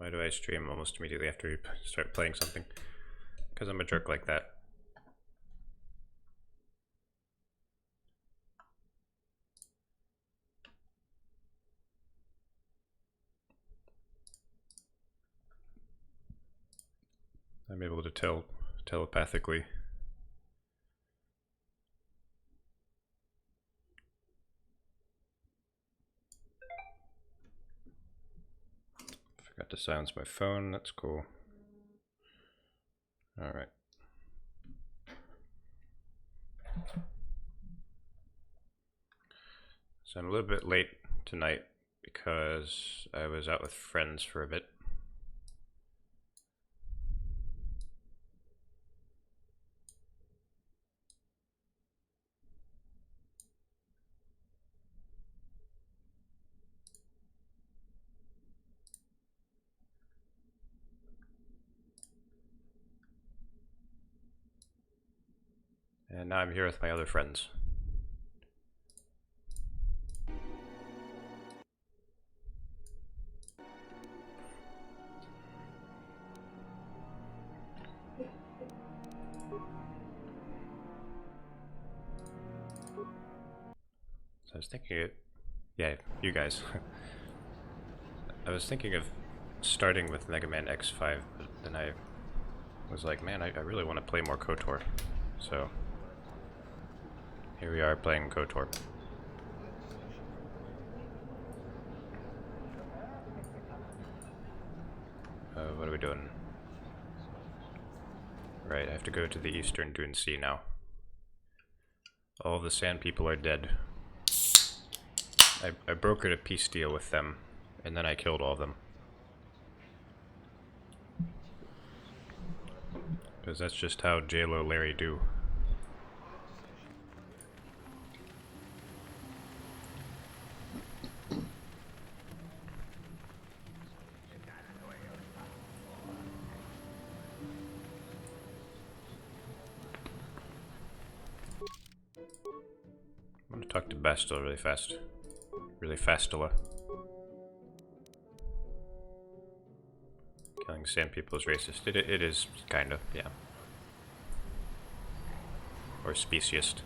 Why do I stream almost immediately after you start playing something? Because I'm a jerk like that. I'm able to tell telepathically. Forgot to silence my phone, that's cool. Alright. So I'm a little bit late tonight because I was out with friends for a bit. And now I'm here with my other friends. So I was thinking, yeah, you guys. I was thinking of starting with Mega Man X5, but then I was like, man, I really want to play more KotOR. So here we are playing KotOR. What are we doing? Right, I have to go to the Eastern Dune Sea now. All the sand people are dead. I brokered a peace deal with them, and then I killed all of them. Because that's just how JLo Larry do. I'm gonna talk to Bastila really fast. Really fastila. Killing sand people is racist. It is, kinda, yeah. Or speciest.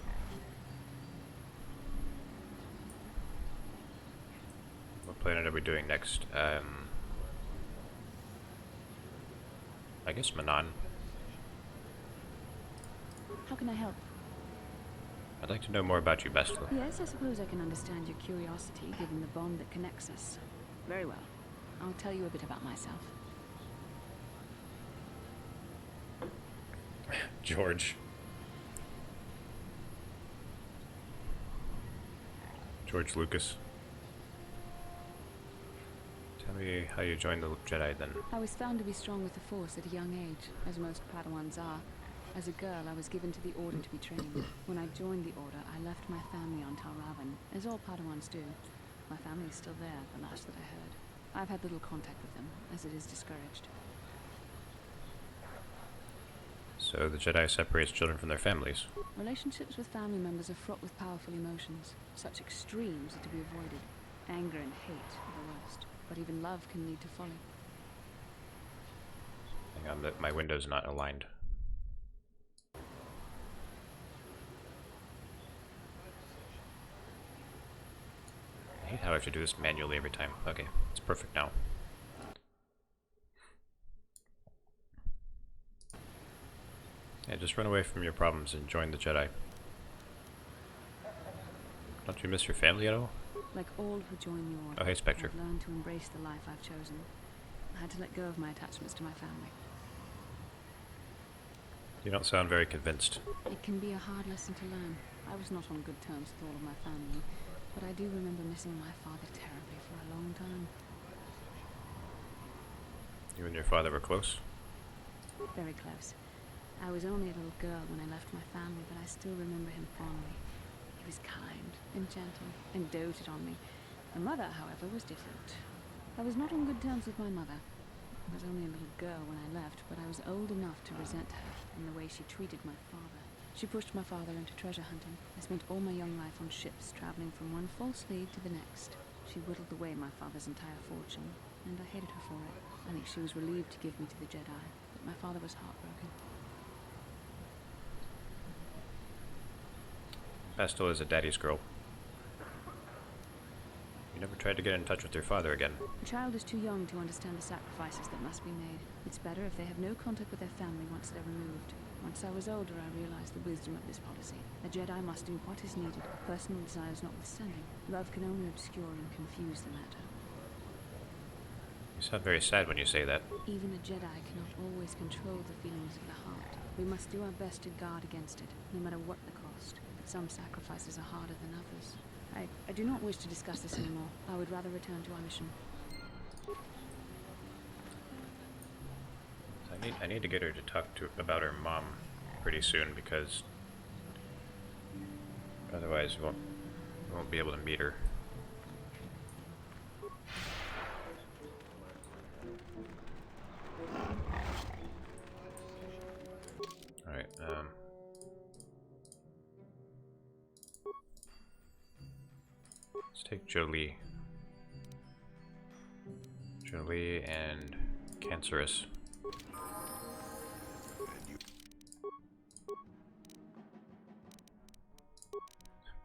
What planet are we doing next? I guess Manan. How can I help? I'd like to know more about you, Bastila. Yes, I suppose I can understand your curiosity, given the bond that connects us. Very well. I'll tell you a bit about myself. George Lucas. Tell me how you joined the Jedi then. I was found to be strong with the Force at a young age, as most Padawans are. As a girl, I was given to the Order to be trained. When I joined the Order, I left my family on Talravan, as all Padawans do. My family is still there, the last that I heard. I've had little contact with them, as it is discouraged. So the Jedi separates children from their families. Relationships with family members are fraught with powerful emotions. Such extremes are to be avoided. Anger and hate are the worst, but even love can lead to folly. Hang on, my window's not aligned. I hate how I have to do this manually every time. Okay, it's perfect now. Yeah, just run away from your problems and join the Jedi. Don't you miss your family at all? Like all who join the Order, Oh, hey, Spectre. I've learned to embrace the life I've chosen. I had to let go of my attachments to my family. You don't sound very convinced. It can be a hard lesson to learn. I was not on good terms with all of my family, but I do remember missing my father terribly for a long time. You and your father were close? Very close. I was only a little girl when I left my family, but I still remember him fondly. He was kind and gentle and doted on me. My mother, however, was different. I was not on good terms with my mother. I was only a little girl when I left, but I was old enough to resent her in the way she treated my father. She pushed my father into treasure hunting. I spent all my young life on ships, traveling from one false lead to the next. She whittled away my father's entire fortune, and I hated her for it. I think she was relieved to give me to the Jedi, but my father was heartbroken. Bastille is a daddy's girl. You never tried to get in touch with your father again. A child is too young to understand the sacrifices that must be made. It's better if they have no contact with their family once they're removed. Once I was older, I realized the wisdom of this policy. A Jedi must do what is needed, personal desires notwithstanding. Love can only obscure and confuse the matter. You sound very sad when you say that. Even a Jedi cannot always control the feelings of the heart. We must do our best to guard against it, no matter what the cost. But some sacrifices are harder than others. I do not wish to discuss this anymore. I would rather return to our mission. I need to get her to talk to about her mom pretty soon, because otherwise we won't be able to meet her. Alright, let's take Jolie. Jolie and Cancerous.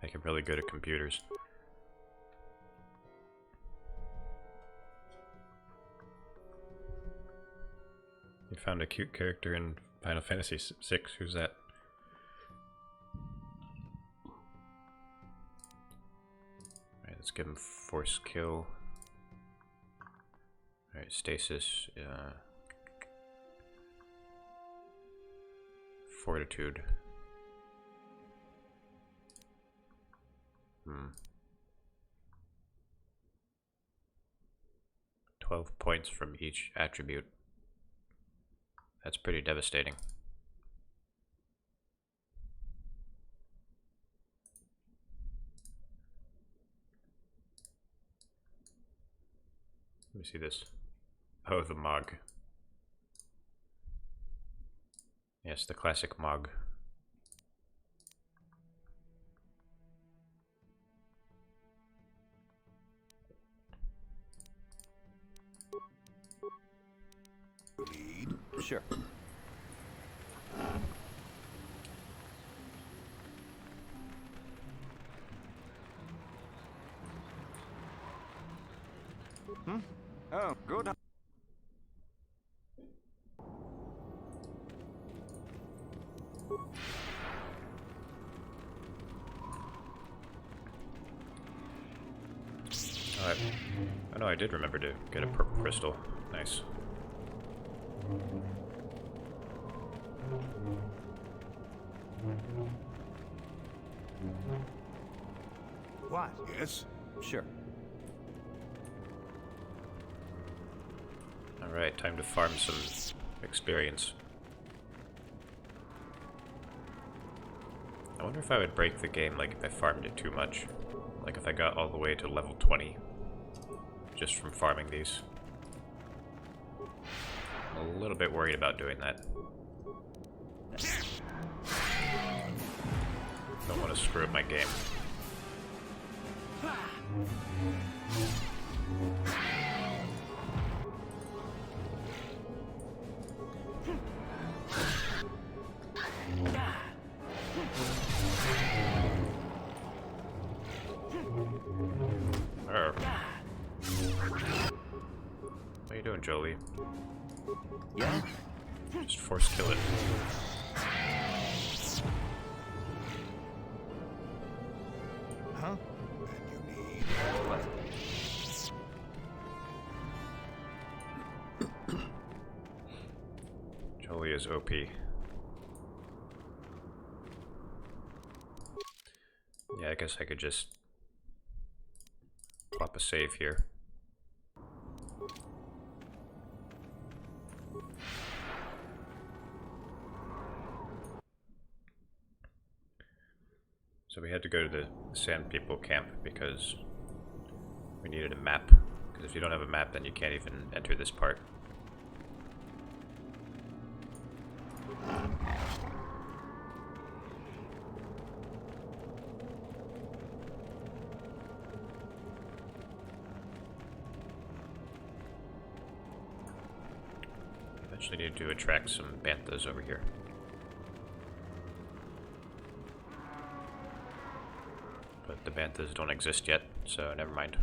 Make him really good at computers. You found a cute character in Final Fantasy VI. Who's that? Alright, let's give him Force Kill. Alright, Stasis. Fortitude. 12 points from each attribute. That's pretty devastating. Let me see this. Oh, the Mog. Yes, the classic Mog. Sure. Oh, good. Alright. Oh no, I did remember to get a purple crystal. Nice. What? Yes? Sure. Alright, time to farm some experience. I wonder if I would break the game, like, if I farmed it too much. Like, if I got all the way to level 20 just from farming these. I'm a little bit worried about doing that. Don't want to screw up my game. What are you doing, Jolie? Yeah? Just force kill it. Huh? And you need what? Jolie is OP. Yeah, I guess I could just plop a save here. So we had to go to the Sand People camp because we needed a map. Because if you don't have a map, then you can't even enter this part. Eventually need to attract some banthas over here. But the banthas don't exist yet, so never mind.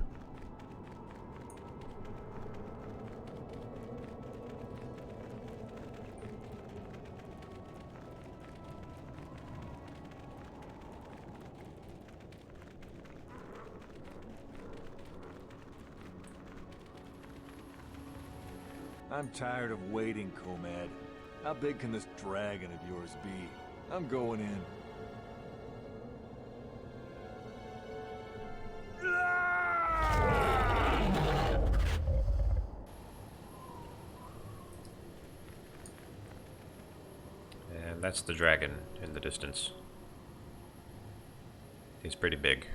I'm tired of waiting, Comad. How big can this dragon of yours be? I'm going in. And that's the dragon in the distance. He's pretty big.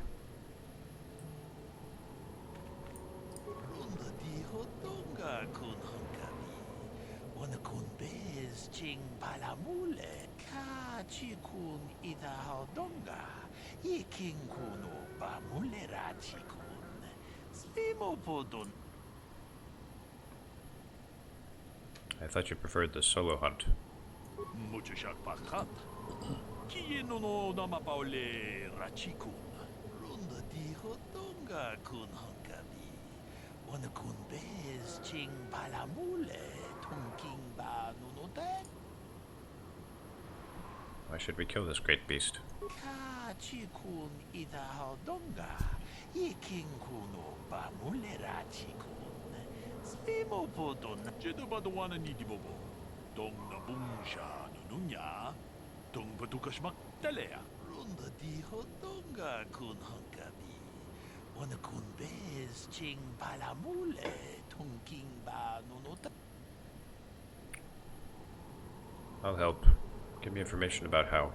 I thought you preferred the solo hunt. Why should we kill this great beast? I'll help. Give me information about how.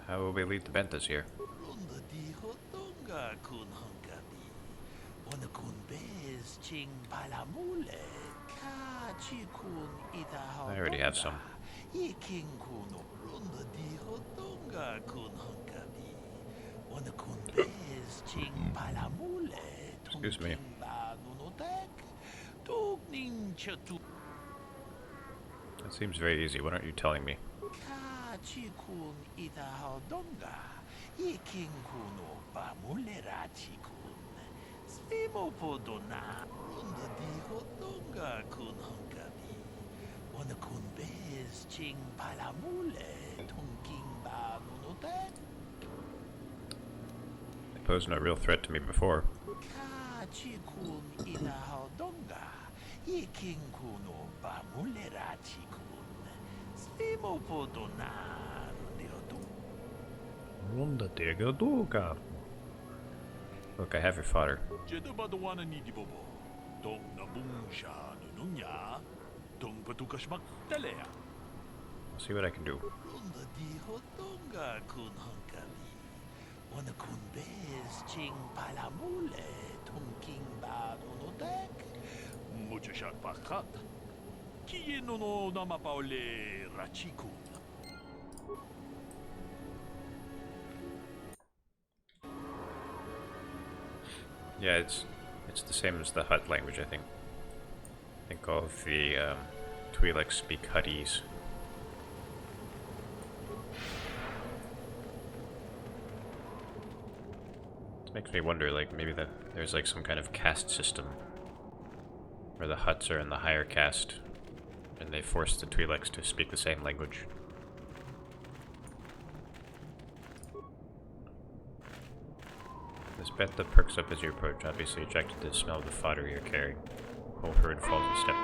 How will we lead the banthas here? I already have some. Excuse me. That seems very easy. What aren't you telling me? They posed no real threat to me before. Look, I have your fodder. I'll see what I can do. Yeah, it's the same as the Hut language, I think. I think all of the Twi'leks speak Huttese. It makes me wonder, like, maybe there's like some kind of caste system where the Hutts are in the higher caste and they force the Twi'leks to speak the same language. This bantha perks up as you approach, obviously attracted to the smell of the fodder you're carrying. Whole herd falls in step.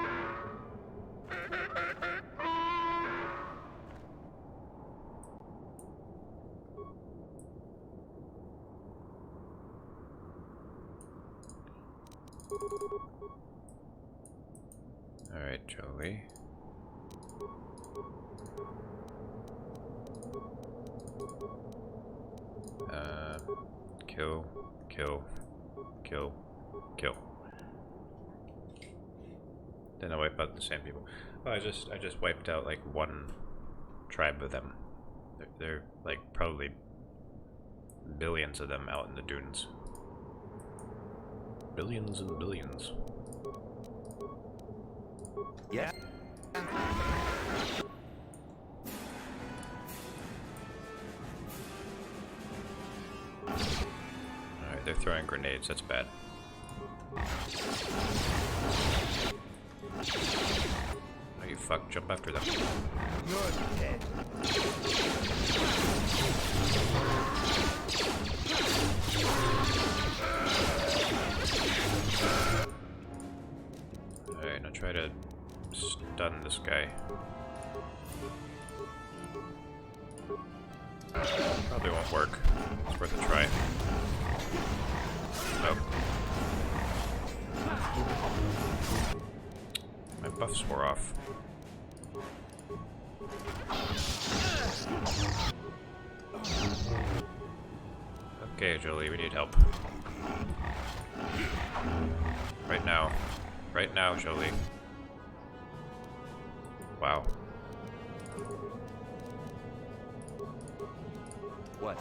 Alright, Joey. Kill, kill, kill, kill. Then I wipe out the sand people. Oh, I just wiped out like one tribe of them. They're like probably billions of them out in the dunes. Billions and billions. Yeah. Alright, they're throwing grenades, that's bad. Oh, you fuck, jump after them. Good. Alright, now try to stun this guy. Probably won't work. It's worth a try. Nope. My buffs wore off. Okay, Jolie, we need help. Right now. Right now, Jolie. Wow. What?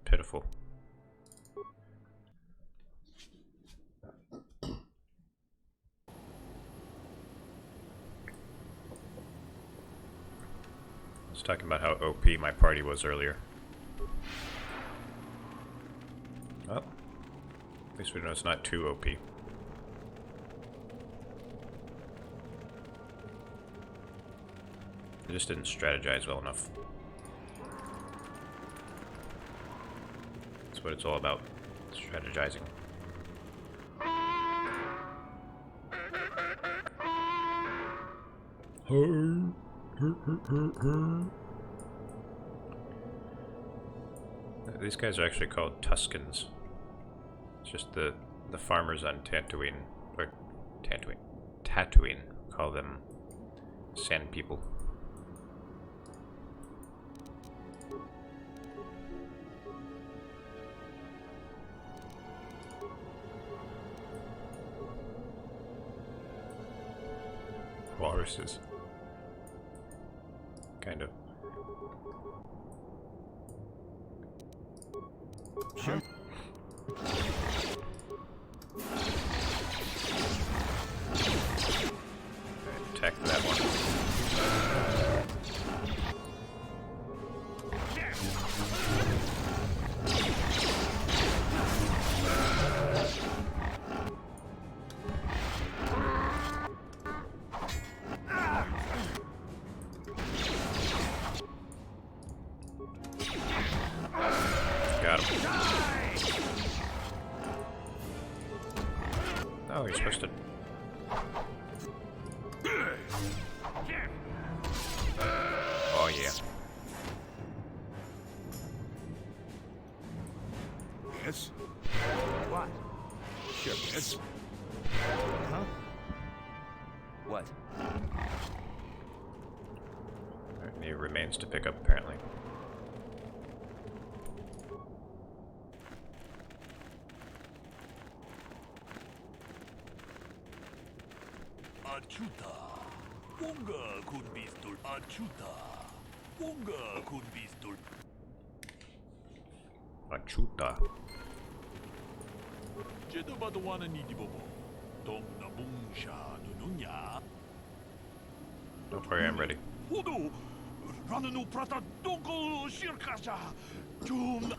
Pitiful. I was talking about how OP my party was earlier. Well, at least we know it's not too OP. I just didn't strategize well enough. That's what it's all about. Strategizing. These guys are actually called Tuscans. It's just the farmers on Tatooine, or Tatooine, call them sand people. Walruses. Kind of. Sure. Attack that one. Got him. Oh, you're supposed to. Oh, yeah. Yes. What? Sure. Yes. Huh? What? Any remains to pick up, apparently. Achuta. Wonga kun bistul. Achuta. Wonga kun bistul. Achuta. Jedo badwana ni dibobo. Dom na bungsha nununya. Don't worry, I'm ready. Hodo. Rananu prata donko shirkasha. Jum.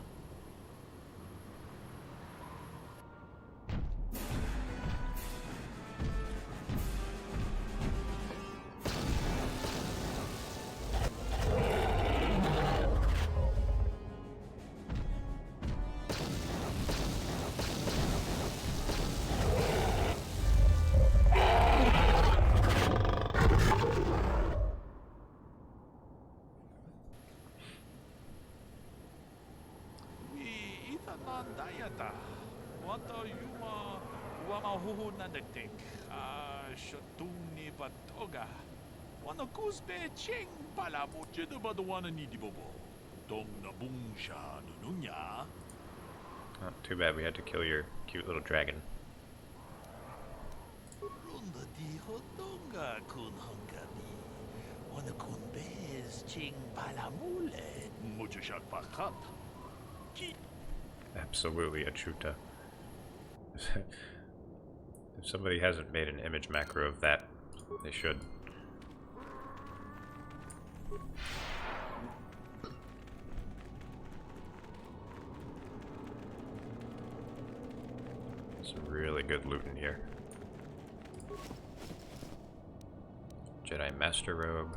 Dayata. Wanta yuma wama huhu nandek. Shatuni batoga. Wana kuzbe ching pala mo jedo badwana ni dibobo. Dong na bung sha no no nya. Oh, too bad we had to kill your cute little dragon. Runda di hotonga kun hungami. Wana kun bez ching palamule. Mujashak pakat. Ki. Absolutely a chuta. If somebody hasn't made an image macro of that, they should. Some really good loot in here. Jedi Master Robe.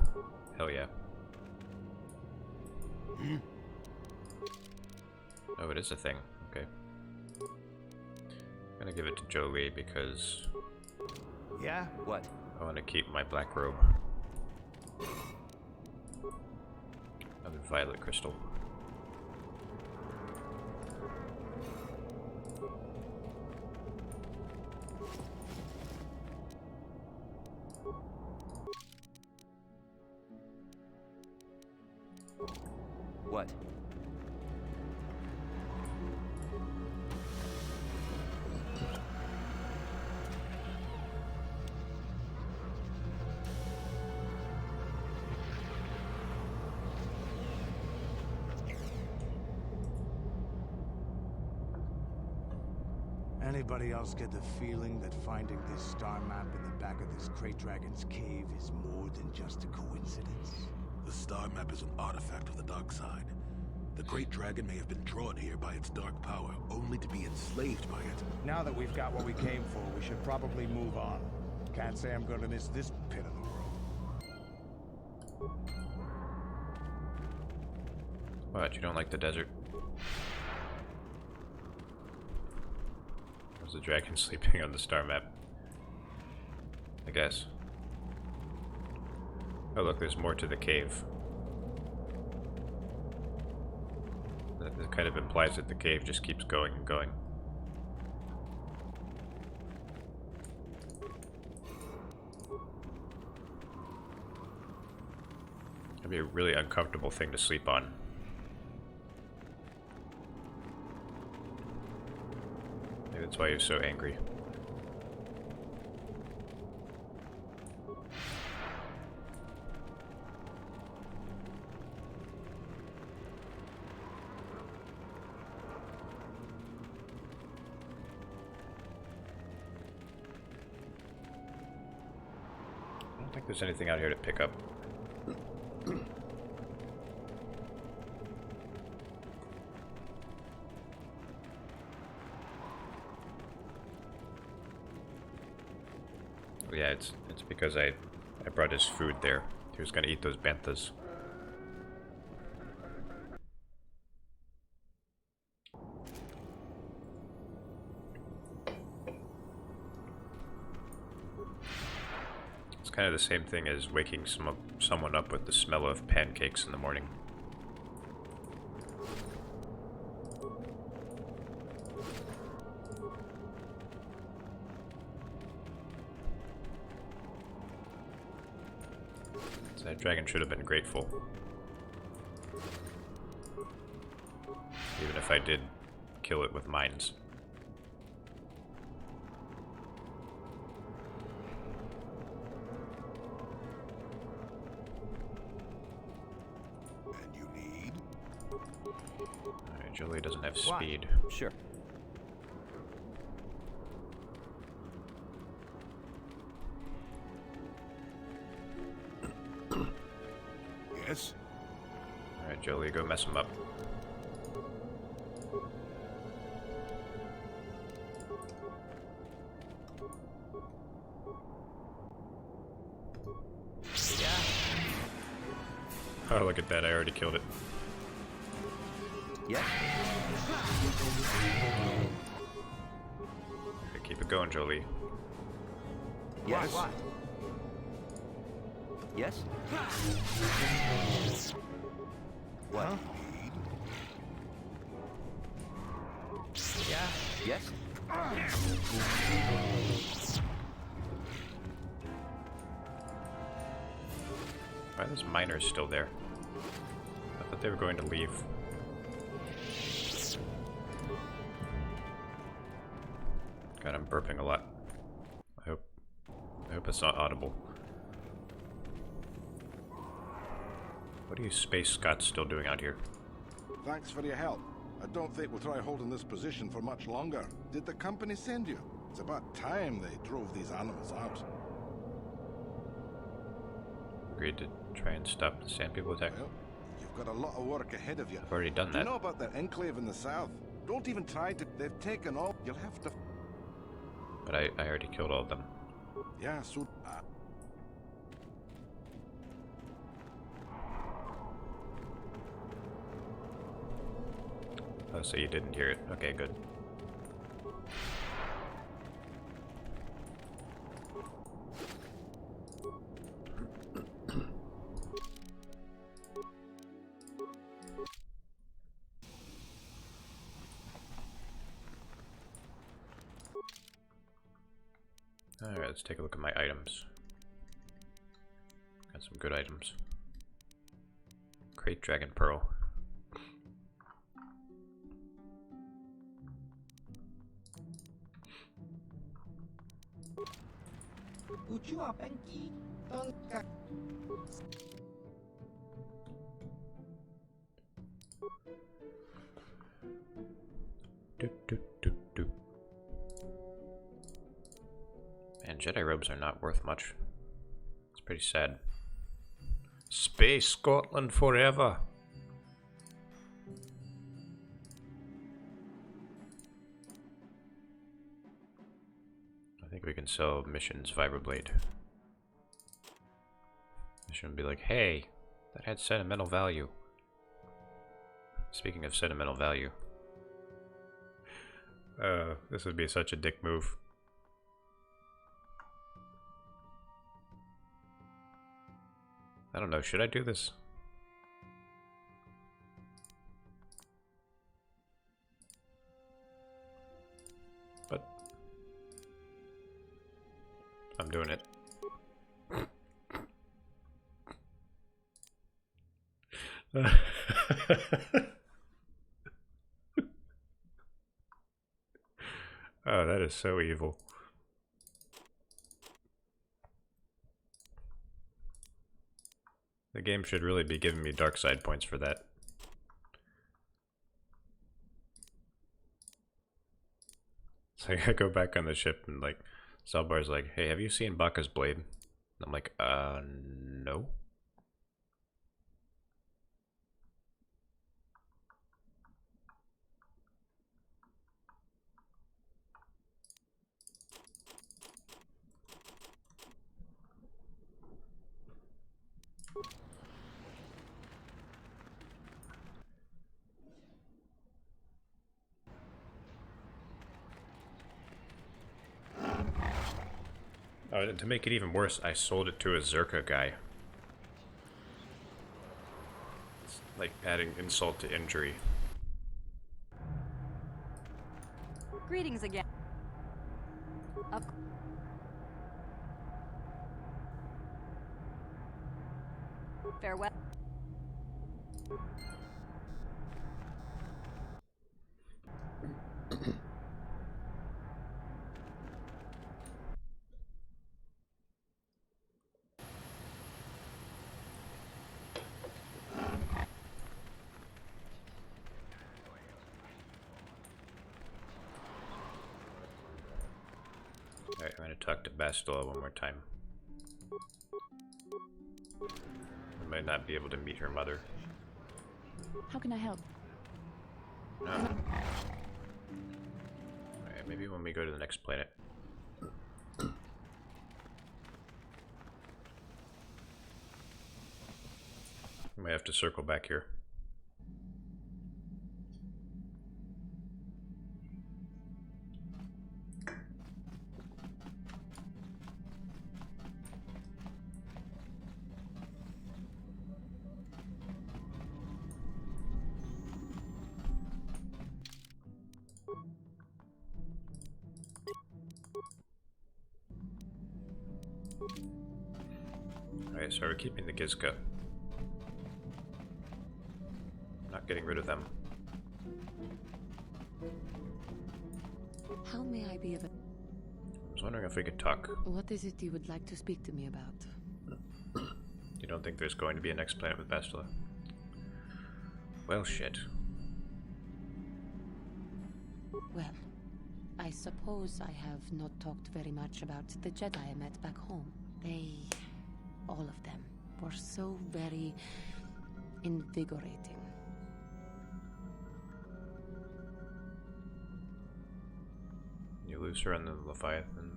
Hell yeah. Oh, it is a thing. Okay. I'm gonna give it to Jolie because Yeah? What? I want to keep my black robe. Another violet crystal. What? Anybody else get the feeling that finding this star map in the back of this Great Dragon's cave is more than just a coincidence? The star map is an artifact of the dark side. The great dragon may have been drawn here by its dark power, only to be enslaved by it. Now that we've got what we came for, we should probably move on. Can't say I'm gonna miss this pit of the world. What, you don't like the desert? Was the dragon sleeping on the star map? I guess. Oh look, there's more to the cave. That kind of implies that the cave just keeps going and going. It'd be a really uncomfortable thing to sleep on. Maybe that's why he was so angry. I don't think there's anything out here to pick up. Oh, yeah, it's because I brought his food there. He was gonna eat those banthas. It's kind of the same thing as waking someone up with the smell of pancakes in the morning. So that dragon should have been grateful. Even if I did kill it with mines. And you need? Alright, Jolie doesn't have speed. Sure. Yes? Alright, Jolie, go mess him up. Oh, look at that, I already killed it. Yeah? Okay, keep it going, Jolie. Yes? What? Yes? What? Huh? Yeah? Yes? Why are those miners still there? I thought they were going to leave. God, I'm burping a lot. I hope it's not audible. What are you space Scots still doing out here? Thanks for your help. I don't think we'll try holding this position for much longer. Did the company send you? It's about time they drove these animals out. Agreed to try and stop the sand people attack. Well, you've got a lot of work ahead of you. I've already done Do that. you know about their enclave in the south? Don't even try to... They've taken all... You'll have to... But I already killed all of them. Yeah, so... Oh, so you didn't hear it. Okay, good. Alright, let's take a look at my items. Got some good items. Great Dragon Pearl. Man, Jedi robes are not worth much. It's pretty sad. Space Scotland forever! I think we can sell missions Vibroblade. Mission would be like, hey, that had sentimental value. Speaking of sentimental value. This would be such a dick move. I don't know, should I do this? But I'm doing it. Oh, that is so evil. The game should really be giving me dark side points for that. So I go back on the ship and like, Salbar's like, hey, have you seen Baka's blade? And I'm like, no. Oh, and to make it even worse, I sold it to a Zerka guy. It's like adding insult to injury. Greetings again. Of farewell. Alright, I'm gonna talk to Bastila one more time. I might not be able to meet her mother. How can I help? No. Alright, maybe when we go to the next planet. We might have to circle back here. Alright, so we're keeping the Gizka. getting rid of them. How may I be of I was wondering if we could talk. What is it you would like to speak to me about? You don't think there's going to be a next planet with Bastila? Well, shit. Well, I suppose I have not talked very much about the Jedi I met back home. They, all of them, were so very invigorating. You lose her on the Leviathan,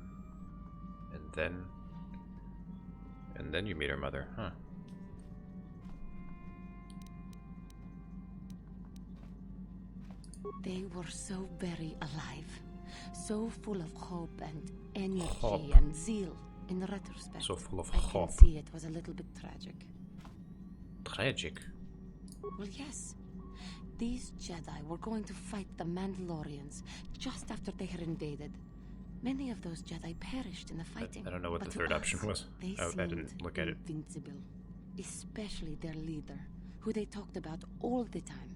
and then you meet her mother, huh? They were so very alive, so full of hope and energy Hope. and zeal. In retrospect, So full of I hope. can see it was a little bit tragic. Tragic. Well, yes. These Jedi were going to fight the Mandalorians just after they had invaded. Many of those Jedi perished in the fighting. I don't know what but the to third us, option was. They I seemed didn't look at it. invincible. Especially their leader, who they talked about all the time.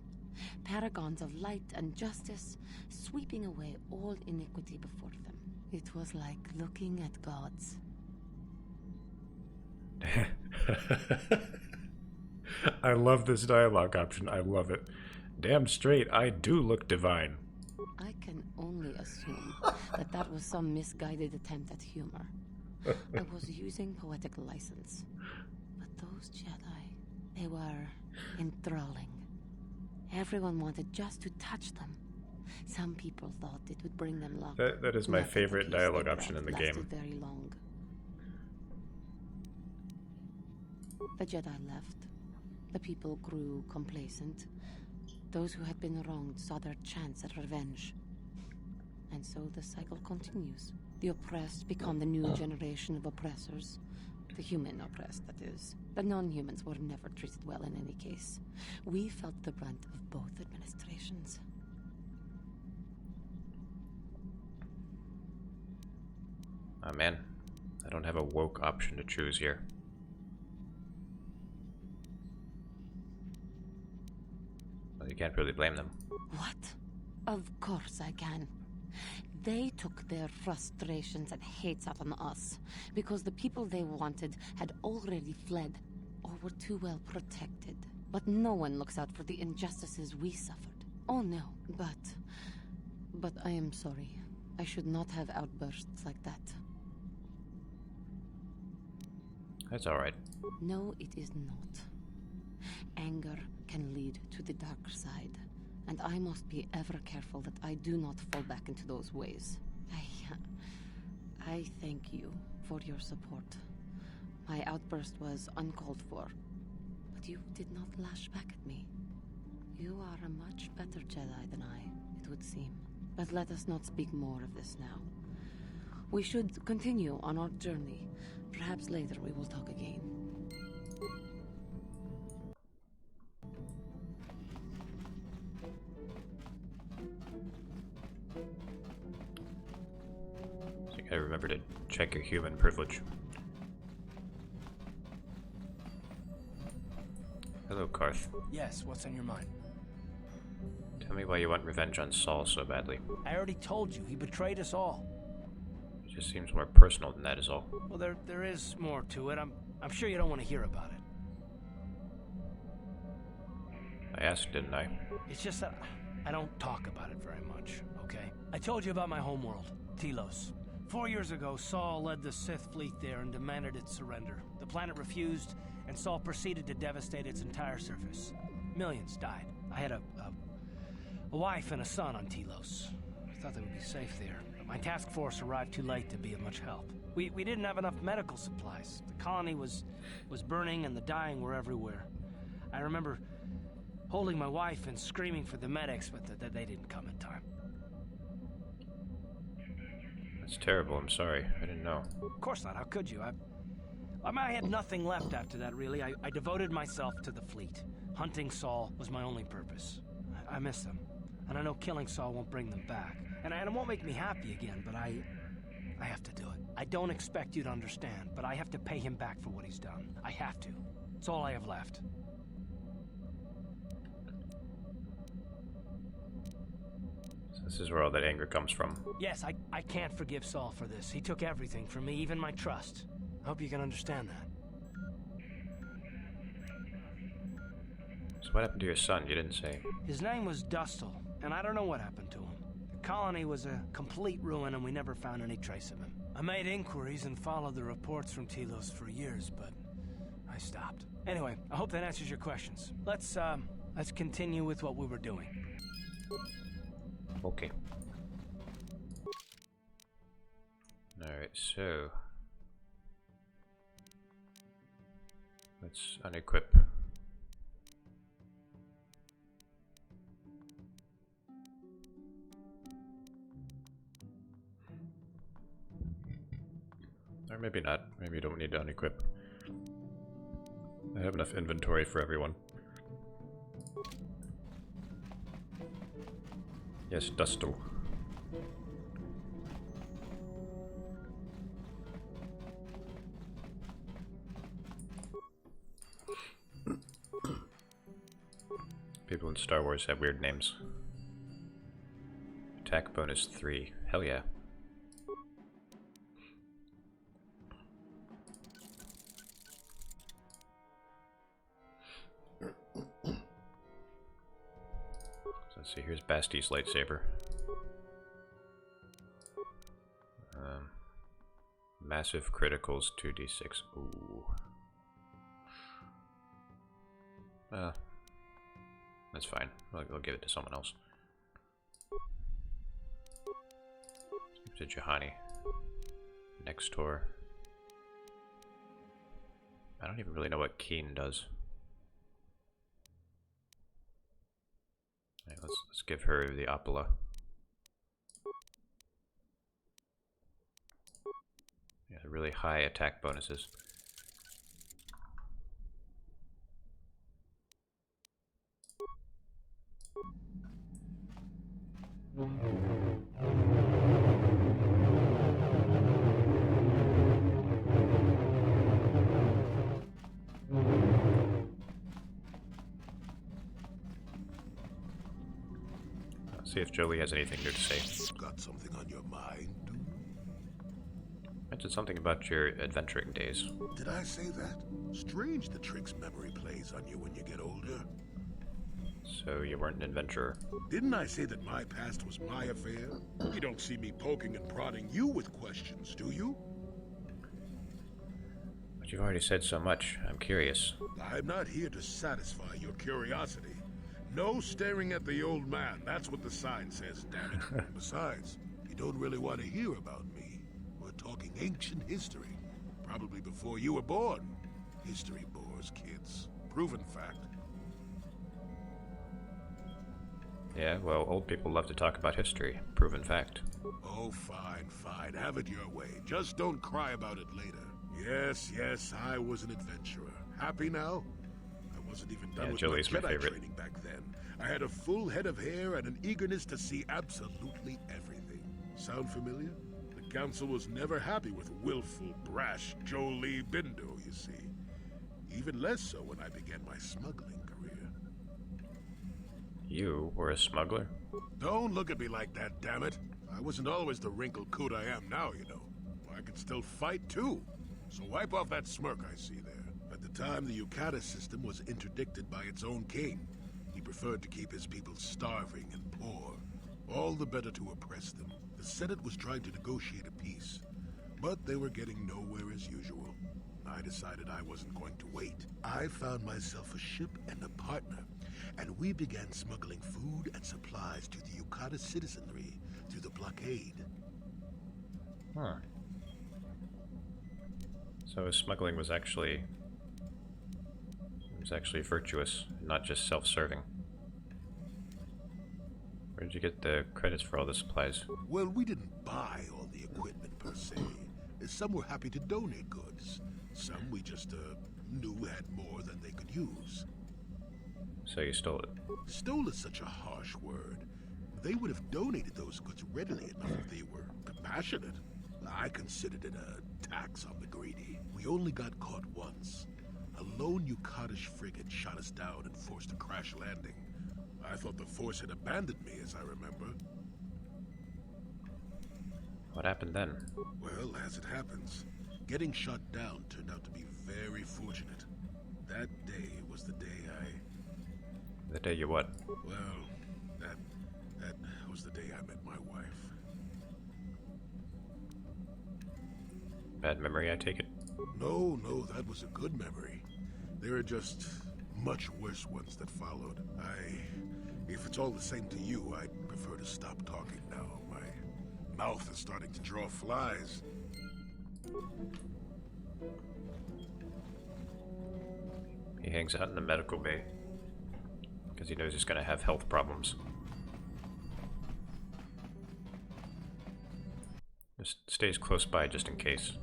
Paragons of light and justice, sweeping away all iniquity before them. It was like looking at gods. I love this dialogue option. I love it. Damn straight, I do look divine. I can only assume that that was some misguided attempt at humor. I was using poetic license. But those Jedi, they were enthralling. Everyone wanted just to touch them. Some people thought it would bring them luck. That is my Not that favorite the peace dialogue they option brought in the lasted game. very long. The Jedi left. The people grew complacent. Those who had been wronged saw their chance at revenge. And so the cycle continues. The oppressed become the new generation of oppressors. The human oppressed, that is. The non-humans were never treated well in any case. We felt the brunt of both administrations. Oh man, I don't have a woke option to choose here. Well, you can't really blame them. What? Of course I can. They took their frustrations and hates out on us because the people they wanted had already fled or were too well protected. But no one looks out for the injustices we suffered. Oh no, but I am sorry. I should not have outbursts like that. That's alright. No, it is not. Anger can lead to the dark side, and I must be ever careful that I do not fall back into those ways. I thank you for your support. My outburst was uncalled for, but you did not lash back at me. You are a much better Jedi than I, it would seem. But let us not speak more of this now. We should continue on our journey. Perhaps later we will talk again. So you gotta remember to check your human privilege. Hello, Karth. Yes, what's on your mind? Tell me why you want revenge on Saul so badly. I already told you, he betrayed us all. It just seems more personal than that is all. Well, there is more to it. I'm sure you don't want to hear about it. I asked, didn't I? It's just that I don't talk about it very much, okay? I told you about my homeworld, Telos. 4 years ago, Saul led the Sith fleet there and demanded its surrender. The planet refused, and Saul proceeded to devastate its entire surface. Millions died. I had a wife and a son on Telos. I thought they would be safe there, but my task force arrived too late to be of much help. We didn't have enough medical supplies. The colony was burning and the dying were everywhere. I remember holding my wife and screaming for the medics, but they didn't come in time. That's terrible, I'm sorry. I didn't know. Of course not, how could you? I had nothing left after that, really. I devoted myself to the fleet. Hunting Saul was my only purpose. I miss them. And I know killing Saul won't bring them back. And it won't make me happy again, but I have to do it. I don't expect you to understand, but I have to pay him back for what he's done. I have to. It's all I have left. This is where all that anger comes from. Yes, I can't forgive Saul for this. He took everything from me, even my trust. I hope you can understand that. So what happened to your son? You didn't say. His name was Dustle, and I don't know what happened to him. The colony was a complete ruin, and we never found any trace of him. I made inquiries and followed the reports from Telos for years, but I stopped. Anyway, I hope that answers your questions. Let's continue with what we were doing. Okay. Alright, so let's unequip. Or maybe not. Maybe you don't need to unequip. I have enough inventory for everyone. Yes, Dustle. People in Star Wars have weird names. Attack bonus 3. Hell yeah. Let's see, here's Basti's lightsaber. Massive criticals, 2d6. Ooh. That's fine. We'll give it to someone else. To Juhani. KotOR. I don't even really know what Keen does. Alright, let's give her the Apala. Yeah, really high attack bonuses. See if Jolie has anything new to say. Got something on your mind? Mentioned something about your adventuring days. Did I say that? Strange the tricks memory plays on you when you get older. So you weren't an adventurer? Didn't I say that my past was my affair? You don't see me poking and prodding you with questions, do you? But you've already said so much. I'm curious. I'm not here to satisfy your curiosity. No staring at the old man. That's what the sign says, damn it. Besides, you don't really want to hear about me. We're talking ancient history. Probably before you were born. History bores kids. Proven fact. Yeah, well, old people love to talk about history. Proven fact. Oh, fine, fine. Have it your way. Just don't cry about it later. Yes, I was an adventurer. Happy now? I wasn't even done with Jolie's my my Jedi favorite. training back then. I had a full head of hair and an eagerness to see absolutely everything. Sound familiar? The Council was never happy with willful, brash Jolie Bindo, you see. Even less so when I began my smuggling career. You were a smuggler? Don't look at me like that, damn it. I wasn't always the wrinkled coot I am now, you know. I could still fight, too. So wipe off that smirk I see there. At the time, the Yukata system was interdicted by its own king. He preferred to keep his people starving and poor, all the better to oppress them. The Senate was trying to negotiate a peace, but they were getting nowhere as usual. I decided I wasn't going to wait. I found myself a ship and a partner, and we began smuggling food and supplies to the Yukata citizenry through the blockade. Huh. So smuggling was actually virtuous, not just self-serving. Where did you get the credits for all the supplies? Well, we didn't buy all the equipment per se. Some were happy to donate goods. Some we just knew had more than they could use. So you stole it. Stole is such a harsh word. They would have donated those goods readily enough if they were compassionate. I considered it a tax on the greedy. We only got caught once. A lone Yukatish frigate shot us down and forced a crash landing. I thought the force had abandoned me, as I remember. What happened then? Well, as it happens, getting shot down turned out to be very fortunate. That day was the day The day you what? well, that was the day I met my wife. Bad memory, I take it? No, that was a good memory. There are just much worse ones that followed. If it's all the same to you, I'd prefer to stop talking now. My mouth is starting to draw flies. He hangs out in the medical bay because he knows he's gonna have health problems. Just stays close by just in case.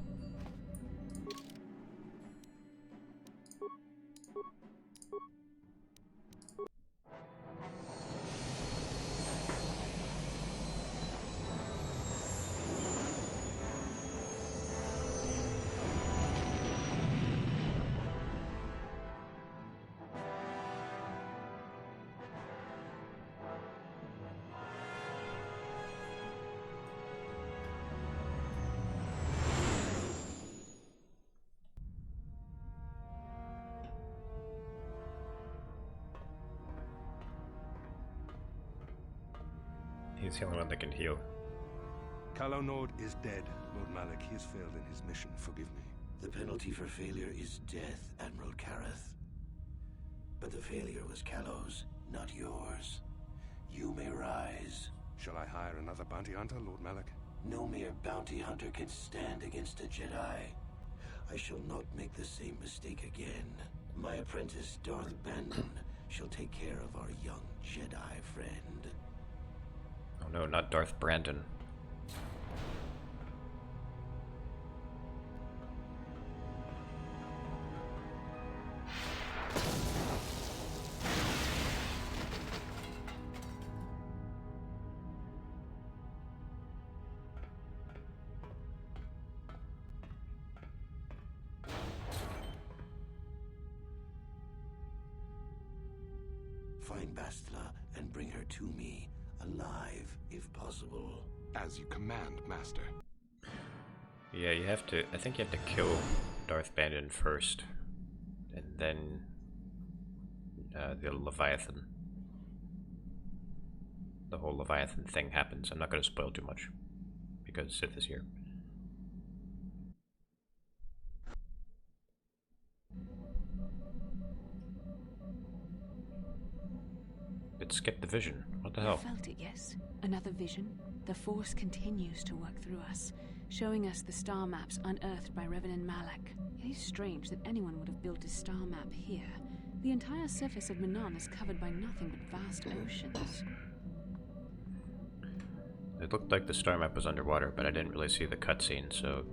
He's the only one that can heal. KotOR is dead, Lord Malik. He has failed in his mission. Forgive me. The penalty for failure is death, Admiral Kareth. But the failure was Callow's, not yours. You may rise. Shall I hire another bounty hunter, Lord Malik? No mere bounty hunter can stand against a Jedi. I shall not make the same mistake again. My apprentice, Darth Bandon, shall take care of our young Jedi friend. Oh no, not Darth Brandon. Find Bastila and bring her to me, alive, if possible. As you command, Master. Yeah, you have to. I think you have to kill Darth Bandon first, and then the Leviathan. The whole Leviathan thing happens. I'm not going to spoil too much because Sith is here. It skipped the vision. What the hell? I felt it, yes. Another vision. The Force continues to work through us, showing us the star maps unearthed by Reverend Malak. It is strange that anyone would have built a star map here. The entire surface of Manon is covered by nothing but vast oceans. It looked like the star map was underwater, but I didn't really see the cutscene, so...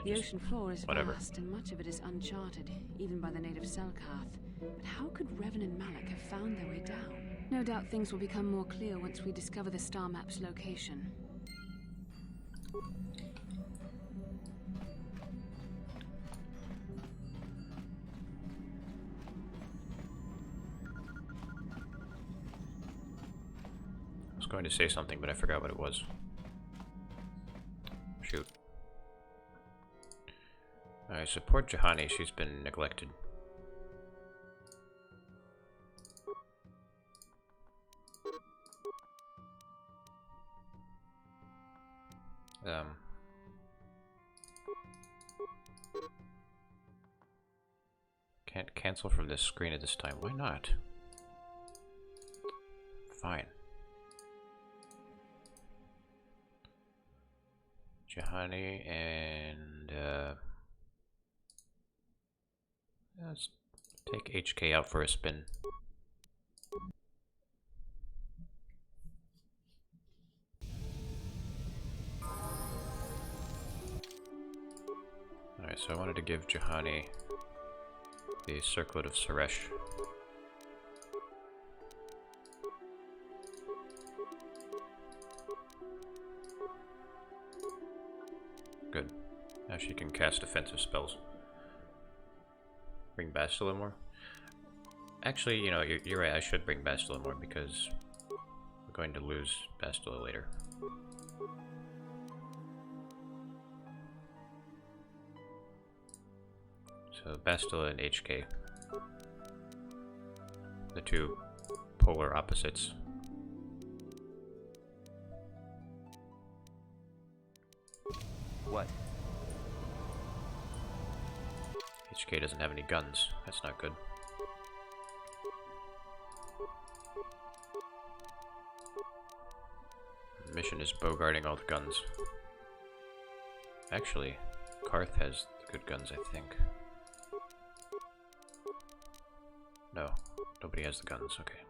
The ocean floor is whatever. vast, and much of it is uncharted, even by the native Selkath. But how could Revan and Malak have found their way down? No doubt things will become more clear once we discover the star map's location. I was going to say something, but I forgot what it was. Shoot. I support Juhani, she's been neglected. Can't cancel from this screen at this time. Why not? Fine. Juhani and let's take HK out for a spin. Alright, so I wanted to give Juhani the Circlet of Suresh. Good. Now she can cast offensive spells. Bring Bastila more? Actually, you know, you're right, I should bring Bastila more because we're going to lose Bastila later. So Bastila and HK. The two polar opposites. What? HK doesn't have any guns. That's not good. The mission is bogarting all the guns. Actually, Karth has the good guns, I think. No, nobody has the guns, okay.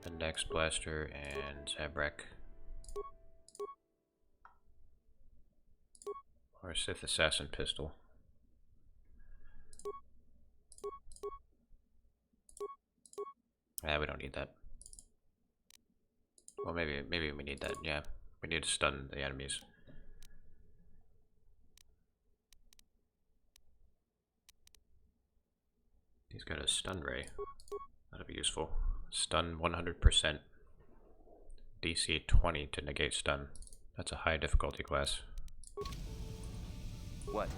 The next blaster and Zabrak. Or a Sith Assassin pistol. We don't need that. Well, maybe we need that, yeah. We need to stun the enemies. He's got a stun ray. That'll be useful. Stun 100%. DC 20 to negate stun. That's a high difficulty class. What?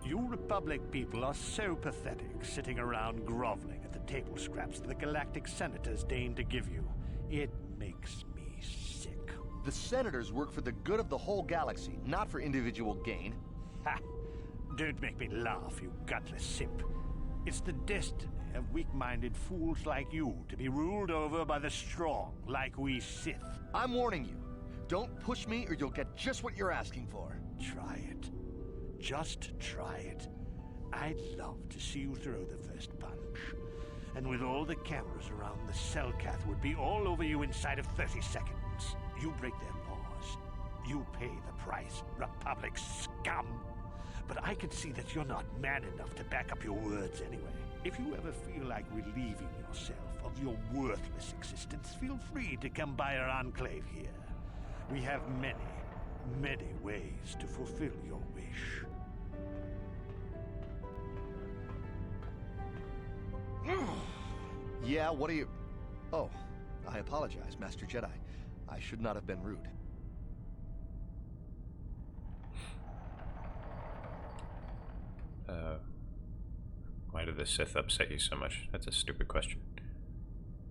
You Republic people are so pathetic, sitting around groveling at the table scraps that the galactic senators deign to give you. It makes me sick. The senators work for the good of the whole galaxy, not for individual gain. Ha! Don't make me laugh, you gutless simp. It's the destiny of weak-minded fools like you to be ruled over by the strong, like we Sith. I'm warning you. Don't push me or you'll get just what you're asking for. Try it. Just try it. I'd love to see you throw the first punch. And with all the cameras around, the Selkath would be all over you inside of 30 seconds. You break their laws. You pay the price, Republic scum. But I can see that you're not man enough to back up your words anyway. If you ever feel like relieving yourself of your worthless existence, feel free to come by our enclave here. We have many, many ways to fulfill your wish. Yeah, what are you... Oh, I apologize, Master Jedi. I should not have been rude. Why did the Sith upset you so much? That's a stupid question.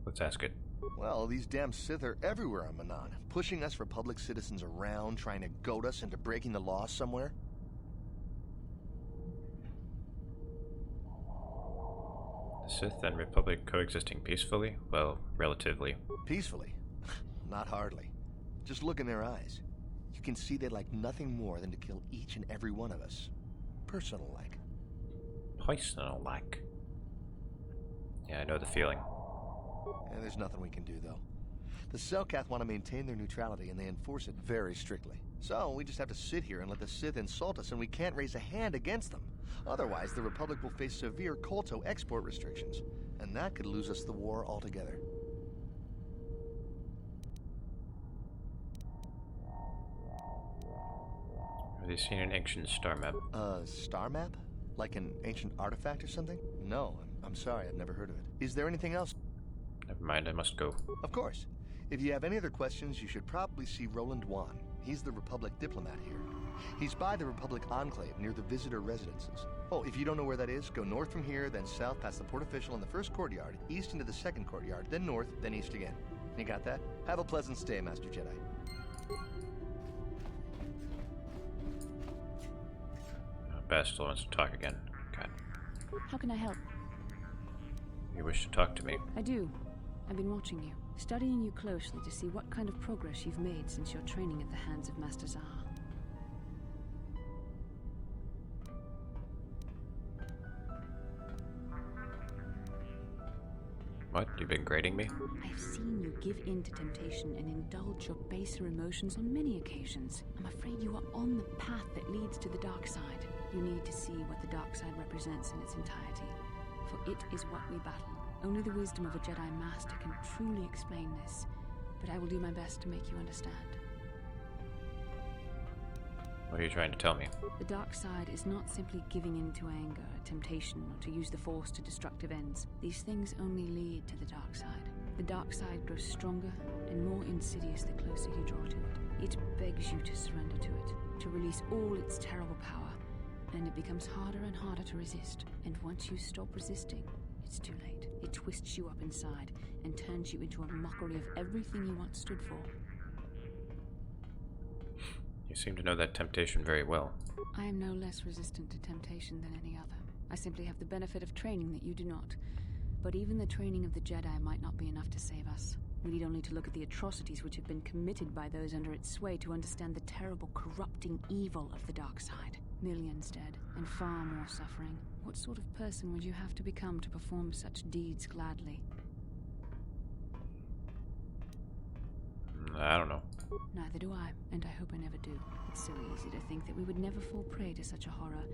Let's ask it. Well, these damn Sith are everywhere on Manan, pushing us Republic citizens around, trying to goad us into breaking the law somewhere. The Sith and Republic coexisting peacefully? Well, relatively. Peacefully? Not hardly. Just look in their eyes. You can see they'd like nothing more than to kill each and every one of us. Personal-like. Personal-like. Yeah, I know the feeling. There's nothing we can do, though. The Selkath want to maintain their neutrality, and they enforce it very strictly. So, we just have to sit here and let the Sith insult us, and we can't raise a hand against them. Otherwise, the Republic will face severe KotOR export restrictions, and that could lose us the war altogether. Have you seen an ancient star map? Star map? Like an ancient artifact or something? No, I'm sorry, I've never heard of it. Is there anything else? Never mind, I must go. Of course. If you have any other questions, you should probably see Roland Wan. He's the Republic diplomat here. He's by the Republic Enclave near the visitor residences. Oh, if you don't know where that is, go north from here, then south past the port official in the first courtyard, east into the second courtyard, then north, then east again. You got that? Have a pleasant stay, Master Jedi. Bastila wants to talk again. God. How can I help? You wish to talk to me? I do. I've been watching you, studying you closely to see what kind of progress you've made since your training at the hands of Master Zahar. What? You've been grading me? I've seen you give in to temptation and indulge your baser emotions on many occasions. I'm afraid you are on the path that leads to the dark side. You need to see what the dark side represents in its entirety, for it is what we battle. Only the wisdom of a Jedi Master can truly explain this, but I will do my best to make you understand. What are you trying to tell me? The dark side is not simply giving in to anger, temptation, or to use the Force to destructive ends. These things only lead to the dark side. The dark side grows stronger and more insidious the closer you draw to it. It begs you to surrender to it, to release all its terrible power, and it becomes harder and harder to resist. And once you stop resisting, it's too late. It twists you up inside and turns you into a mockery of everything you once stood for. You seem to know that temptation very well. I am no less resistant to temptation than any other. I simply have the benefit of training that you do not. But even the training of the Jedi might not be enough to save us. We need only to look at the atrocities which have been committed by those under its sway to understand the terrible, corrupting evil of the dark side. Millions dead, and far more suffering. What sort of person would you have to become to perform such deeds gladly? I don't know. Neither do I, and I hope I never do. It's so easy to think that we would never fall prey to such a horror,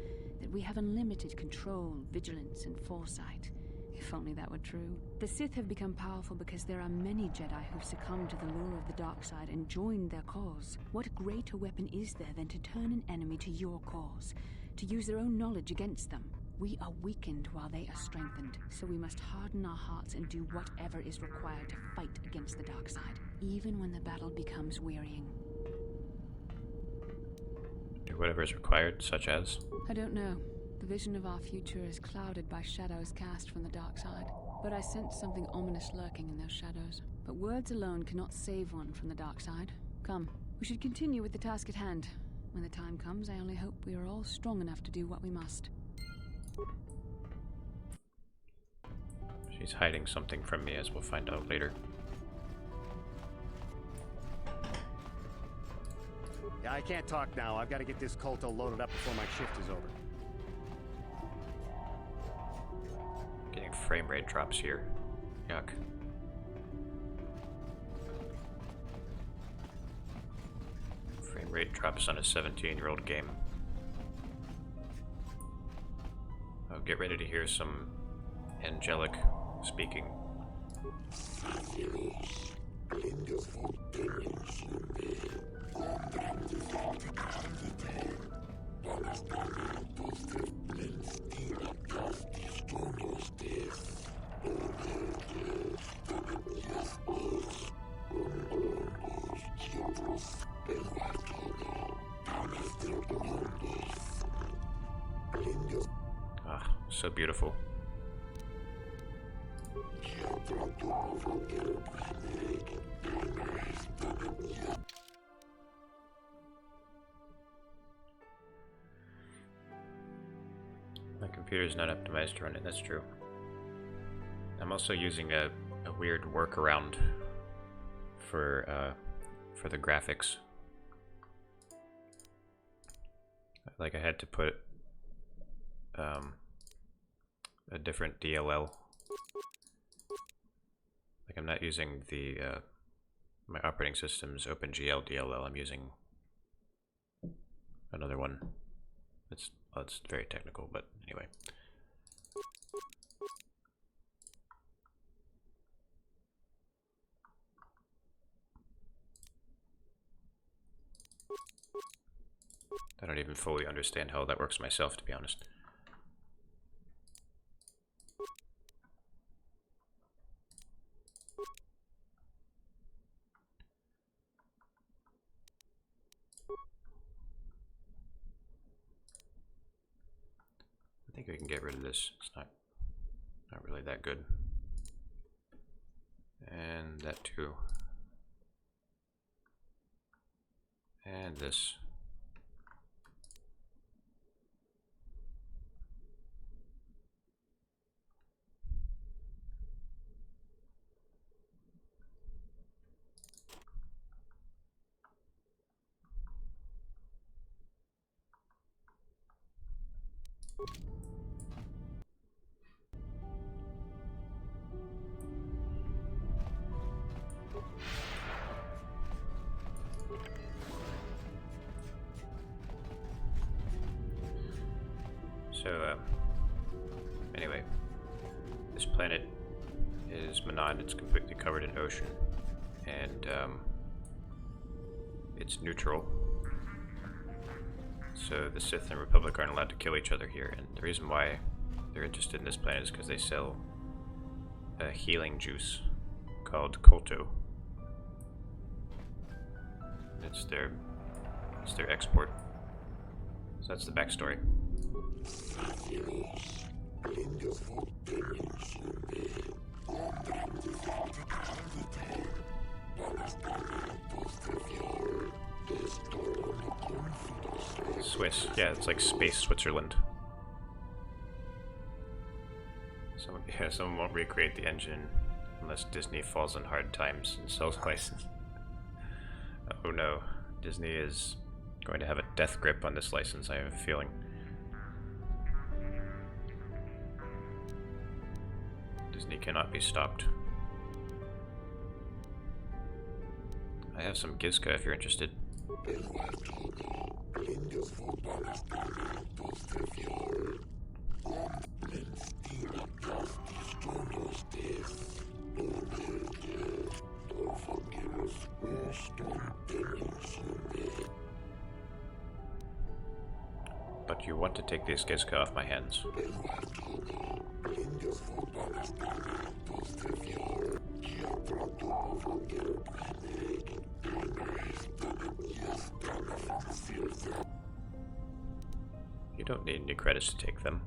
that we have unlimited control, vigilance, and foresight. If only that were true. The Sith have become powerful because there are many Jedi who've succumbed to the lure of the dark side and joined their cause. What greater weapon is there than to turn an enemy to your cause, to use their own knowledge against them? We are weakened while they are strengthened, so we must harden our hearts and do whatever is required to fight against the dark side, even when the battle becomes wearying. Do whatever is required, such as? I don't know. The vision of our future is clouded by shadows cast from the dark side, but I sense something ominous lurking in those shadows. But words alone cannot save one from the dark side. Come, we should continue with the task at hand. When the time comes, I only hope we are all strong enough to do what we must. She's hiding something from me, as we'll find out later. Yeah, I can't talk now. I've got to get this KotOR loaded up before my shift is over. Getting frame rate drops here. Yuck. Frame rate drops on a 17-year-old game. Oh, get ready to hear some angelic speaking. Ah, so beautiful. My computer is not optimized to run it, that's true. I'm also using a weird workaround for the graphics. Like I had to put a different DLL. Like I'm not using the my operating system's OpenGL DLL. I'm using another one. It's very technical, but anyway. I don't even fully understand how that works myself, to be honest. I think we can get rid of this. It's not really that good. And that too. And this. So, anyway, this planet is Manan. It's completely covered in ocean, and it's neutral. So the Sith and Republic aren't allowed to kill each other here, and the reason why they're interested in this planet is because they sell a healing juice called KotOR. It's their export. So that's the backstory. Swiss, yeah, it's like space Switzerland. Someone won't recreate the engine unless Disney falls on hard times and sells license. Oh no, Disney is going to have a death grip on this license, I have a feeling. Disney cannot be stopped. I have some Gizka if you're interested. But you want to take these Gizka off my hands. You don't need any credits to take them.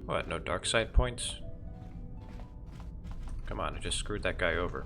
What, no dark side points? Come on, I just screwed that guy over.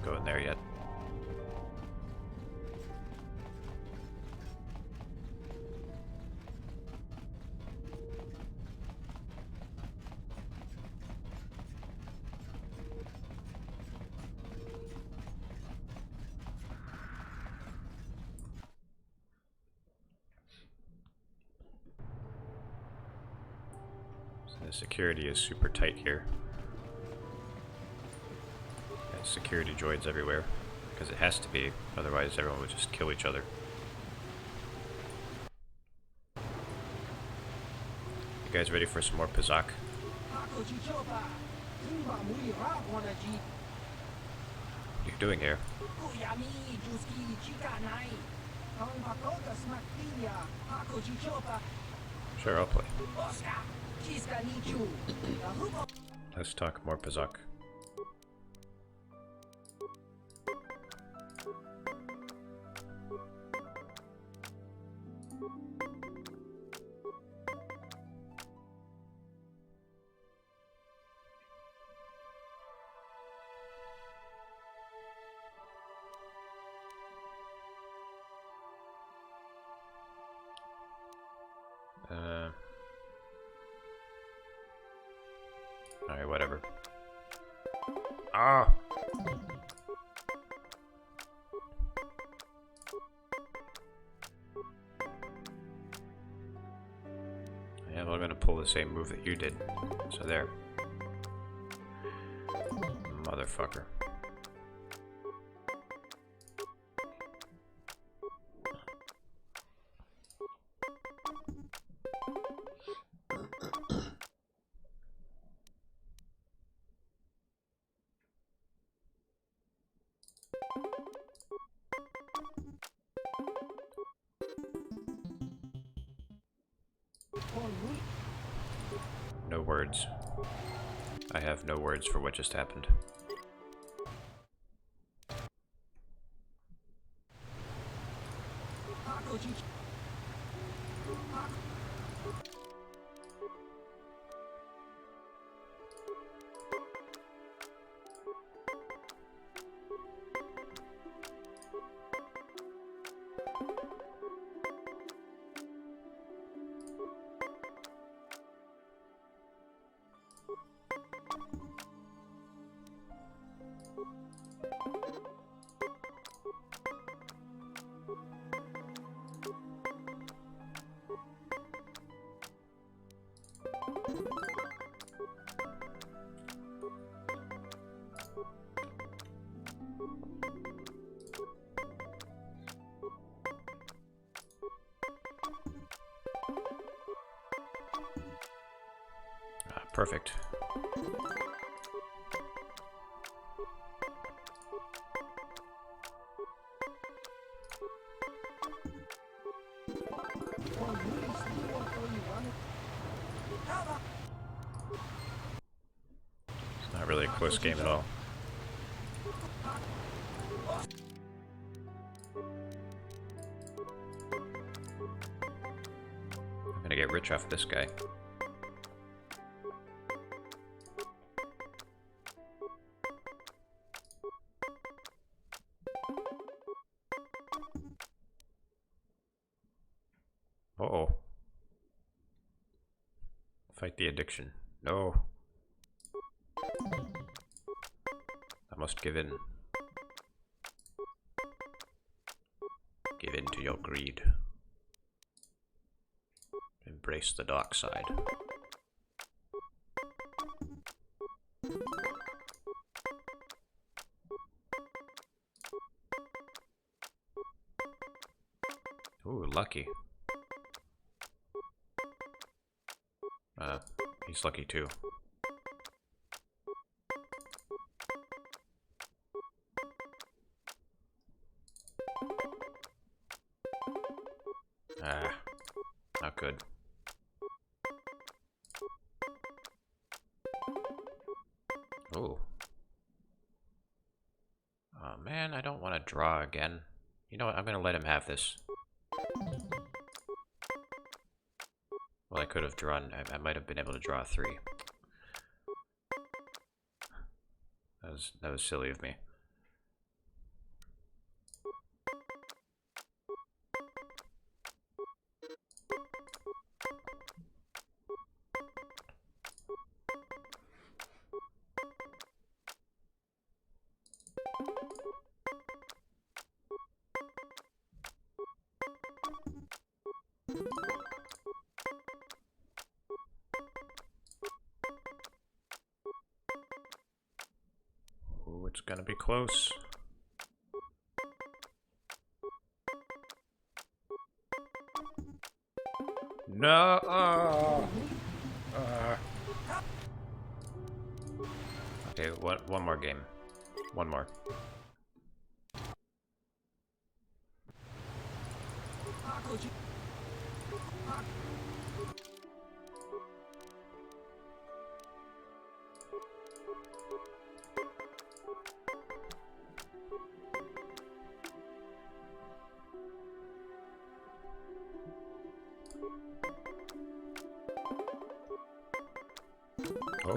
Go in there yet. So the security is super tight here. Security droids everywhere, because it has to be, otherwise everyone would just kill each other. You guys ready for some more Pazak? What are you doing here? Sure, I'll play. Let's talk more Pazak. Alright, whatever. Ah! Yeah, well, I'm gonna pull the same move that you did. So there. Motherfucker. No words. I have no words for what just happened. Perfect. It's not really a close game at all. I'm gonna get rich off this guy. Uh-oh. Fight the addiction. No. I must give in. Give in to your greed. Embrace the dark side. Ooh, lucky. He's lucky too. Ah, not good. Ooh. Oh man, I don't want to draw again. You know what, I'm gonna let him have this. Well, I could have drawn, I might have been able to draw 3. That was silly of me. Ooh, it's gonna be close. No! Okay, one more game. One more. Oh.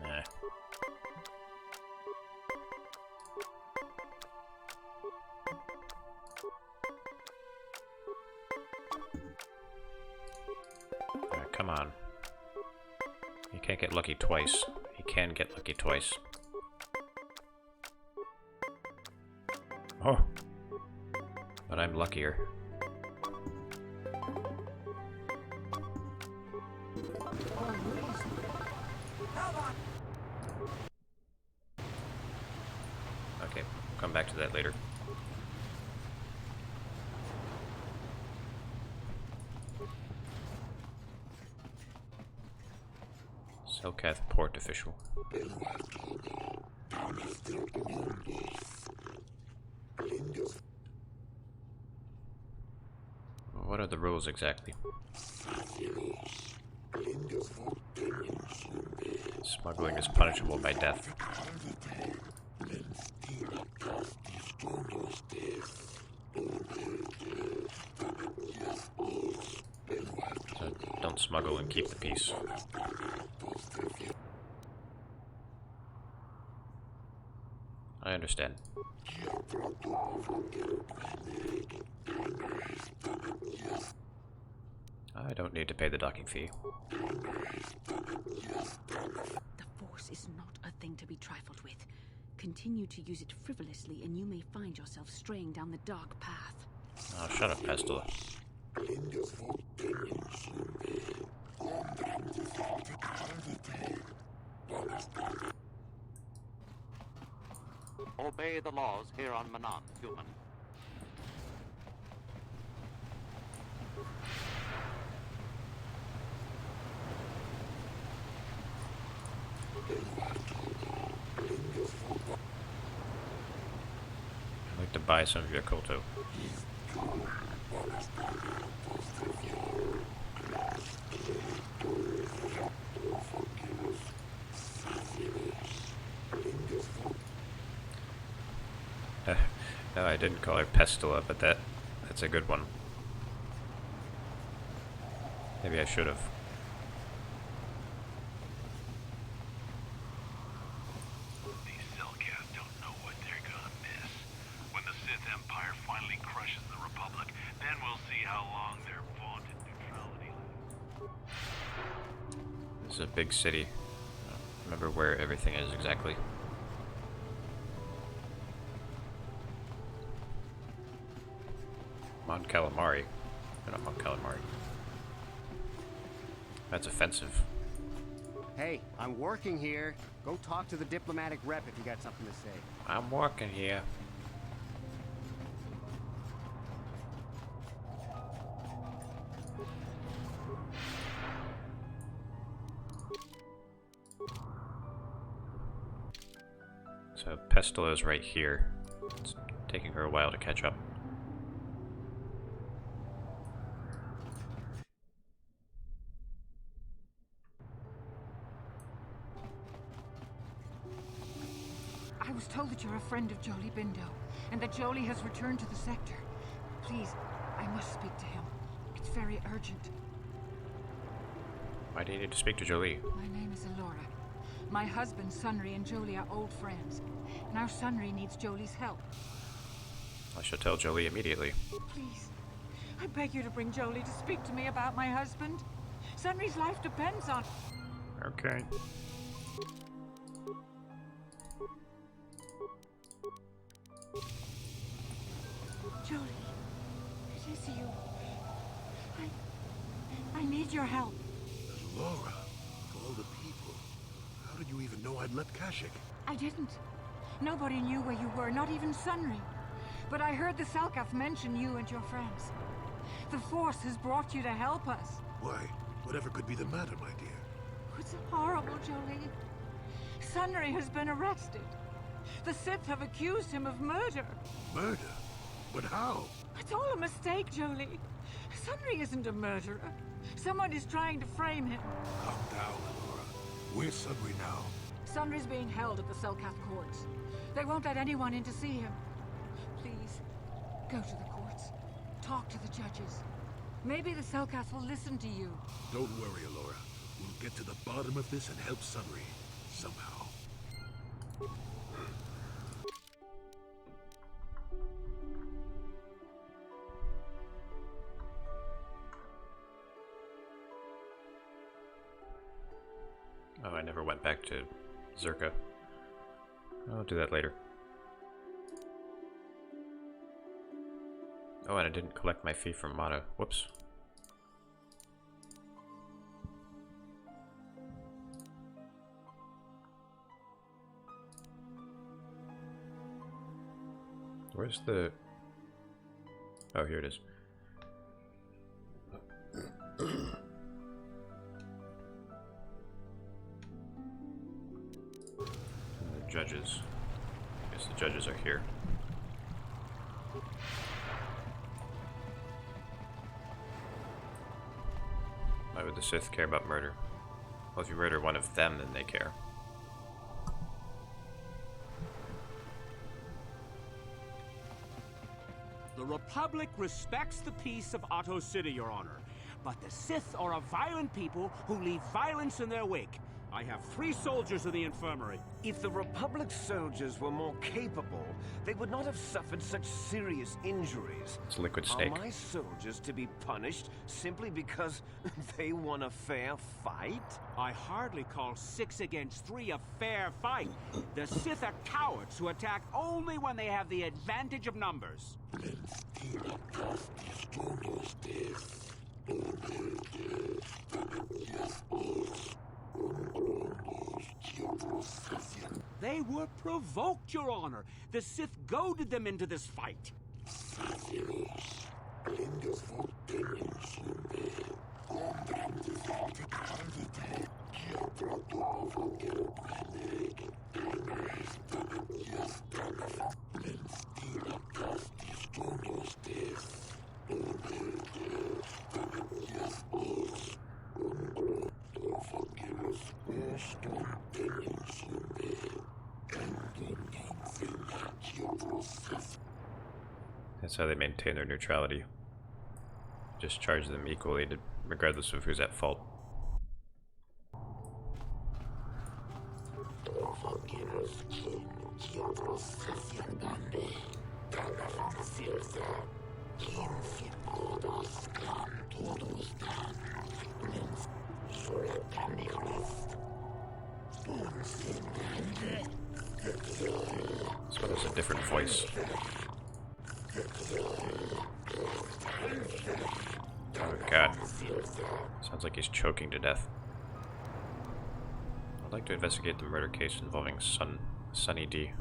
Nah. Come on. You can't get lucky twice. You can get lucky twice. Oh! But I'm luckier. Okay, we'll come back to that later. Selkath Port Official. What are the rules exactly? Smuggling is punishable by death. Don't smuggle and keep the peace. I understand. I don't need to pay the docking fee. The Force is not a thing to be trifled with. Continue to use it frivolously and you may find yourself straying down the dark path. Oh, shut up, Pestila. Obey the laws here on Manan, human. I'd like to buy some of your KotOR. No, I didn't call her Pestila, but that's a good one. Maybe I should have. These Selkath don't know what they're gonna miss. When the Sith Empire finally crushes the Republic, then we'll see how long their vaunted neutrality lasts. This is a big city. I don't remember where everything is exactly. Mon Calamari. Not Mon Calamari. That's offensive. Hey, I'm working here. Go talk to the diplomatic rep if you got something to say. I'm working here. So Pestila's right here. It's taking her a while to catch up. I was told that you're a friend of Jolie Bindo, and that Jolie has returned to the sector. Please, I must speak to him. It's very urgent. Why do you need to speak to Jolie? My name is Alora. My husband, Sunry, and Jolie are old friends. Now Sunry needs Jolie's help. I shall tell Jolie immediately. Please, I beg you to bring Jolie to speak to me about my husband. Sunry's life depends on... Okay. Jolie, it is you. I need your help. Laura, of all the people, how did you even know I'd left Kashyyyk? I didn't. Nobody knew where you were, not even Sunry. But I heard the Selkath mention you and your friends. The Force has brought you to help us. Why? Whatever could be the matter, my dear? It's horrible, Jolie. Sunry has been arrested. The Sith have accused him of murder. Murder? But how? It's all a mistake, Jolie. Sunry isn't a murderer. Someone is trying to frame him. Calm down, Laura. Where's Sunry now? Sunry's being held at the Selkath courts. They won't let anyone in to see him. Please, go to the courts. Talk to the judges. Maybe the Selkath will listen to you. Don't worry, Alora. We'll get to the bottom of this and help Sunry. Somehow. Oh, I never went back to Zerka. I'll do that later. Oh, and I didn't collect my fee from Mata. Whoops. Where's the... Oh, here it is. The judges. I guess the judges are here. Why would the Sith care about murder? Well, if you murder one of them, then they care. The Republic respects the peace of Otto City, Your Honor, But the Sith are a violent people who leave violence in their wake. I have 3 soldiers in the infirmary. If the Republic soldiers were more capable, they would not have suffered such serious injuries. It's liquid snake. Are my soldiers to be punished simply because they won a fair fight? I hardly call 6 against 3 a fair fight. The Sith are cowards who attack only when they have the advantage of numbers. They were provoked, Your Honor. The Sith goaded them into this fight. That's how they maintain their neutrality. Just charge them equally, regardless of who's at fault. This one has a different voice. Oh god. Sounds like he's choking to death. I'd like to investigate the murder case involving Sunny D.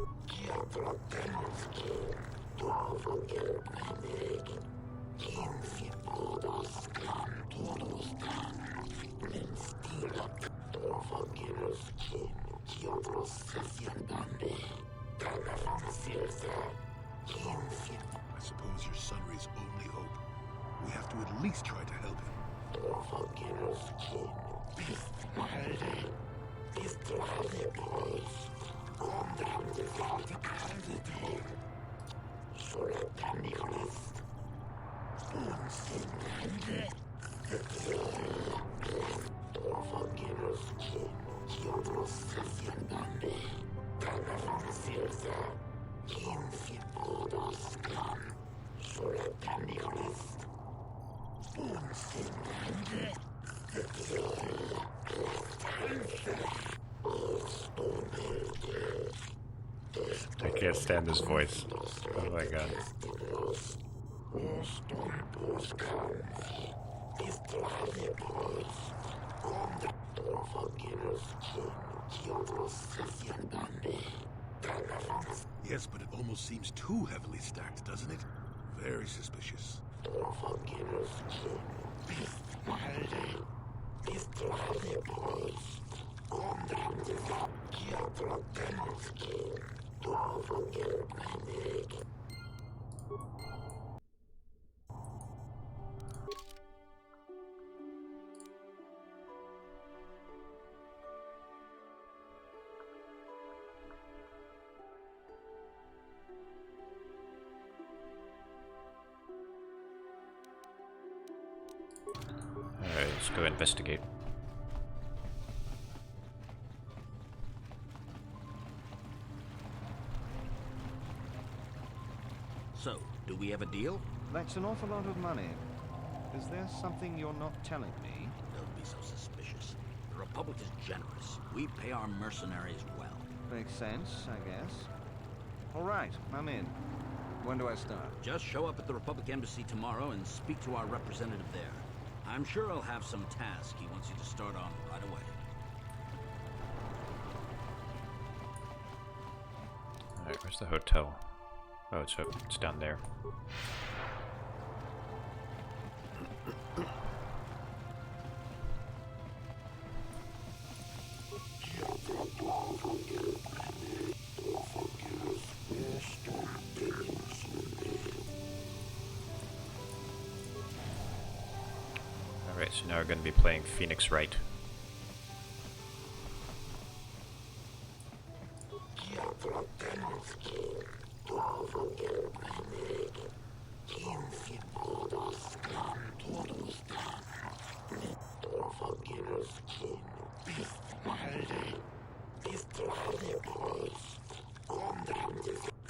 I suppose your Sunry's only hope. We have to at least try to help him. I can't stand this voice. Oh my god. Yes, but it almost seems too heavily stacked, doesn't it? Very suspicious. Alright, let's go investigate. So, do we have a deal? That's an awful lot of money. Is there something you're not telling me? Don't be so suspicious. The Republic is generous. We pay our mercenaries well. Makes sense, I guess. All right, I'm in. When do I start? Just show up at the Republic Embassy tomorrow and speak to our representative there. I'm sure he'll have some task he wants you to start on right away. Alright, where's the hotel? Oh, it's down there. Alright, so now we're going to be playing Phoenix Wright.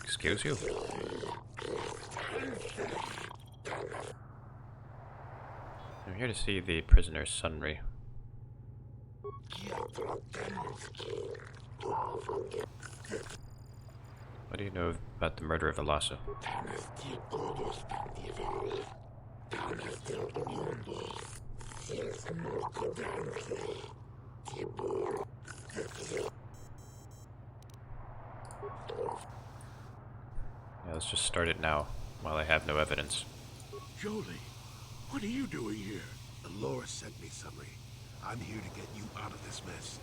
Excuse you? I'm here to see the prisoner's sunray. What do you know about the murder of Velasa? Yeah, let's just start it now, while I have no evidence. Jolie, what are you doing here? Laura sent me, Sunray. I'm here to get you out of this mess.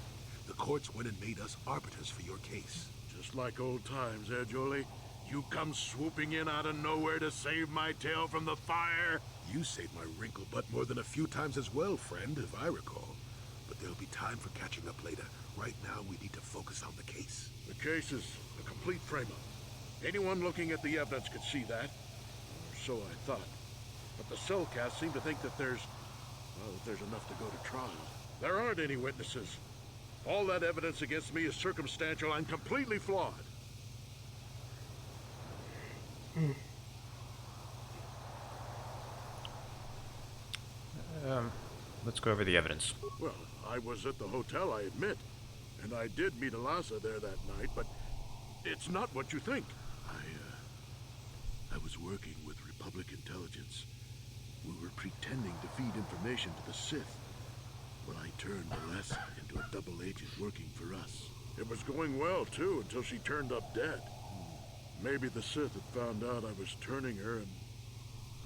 The courts went and made us arbiters for your case. Just like old times, eh, Jolie? You come swooping in out of nowhere to save my tail from the fire? You saved my wrinkle butt more than a few times as well, friend, if I recall. But there'll be time for catching up later. Right now, we need to focus on the case. The case is a complete frame-up. Anyone looking at the evidence could see that. Or so I thought. But the Cellcast seem to think that there's enough to go to trial. There aren't any witnesses. All that evidence against me is circumstantial and completely flawed. Let's go over the evidence. Well, I was at the hotel, I admit. And I did meet Elasa there that night, but it's not what you think. I was working with Republic intelligence. We were pretending to feed information to the Sith. When I turned Elasa into a double agent working for us. It was going well, too, until she turned up dead. Maybe the Sith had found out I was turning her and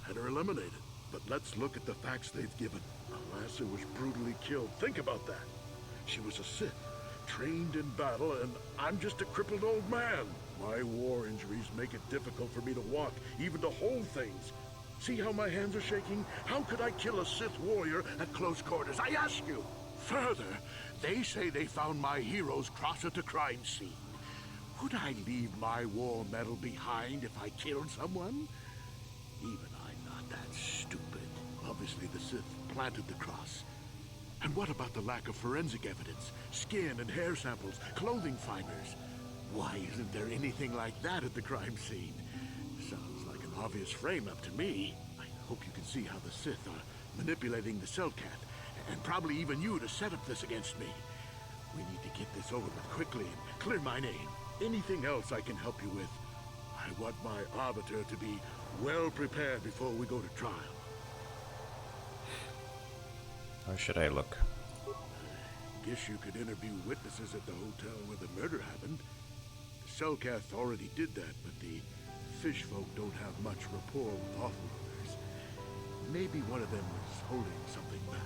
had her eliminated. But let's look at the facts they've given. Elasa was brutally killed. Think about that. She was a Sith, trained in battle, and I'm just a crippled old man. My war injuries make it difficult for me to walk, even to hold things. See how my hands are shaking? How could I kill a Sith warrior at close quarters? I ask you! Further, they say they found my hero's cross at the crime scene. Would I leave my war medal behind if I killed someone? Even I'm not that stupid. Obviously, the Sith planted the cross. And what about the lack of forensic evidence? Skin and hair samples, clothing fibers. Why isn't there anything like that at the crime scene? Sounds like an obvious frame-up to me. I hope you can see how the Sith are manipulating the Cellcat, and probably even you to set up this against me. We need to get this over with quickly and clear my name. Anything else I can help you with? I want my arbiter to be well prepared before we go to trial. How should I look? Guess you could interview witnesses at the hotel where the murder happened. The Cellcath already did that, but the fish folk don't have much rapport with offloaders. Maybe one of them was holding something back.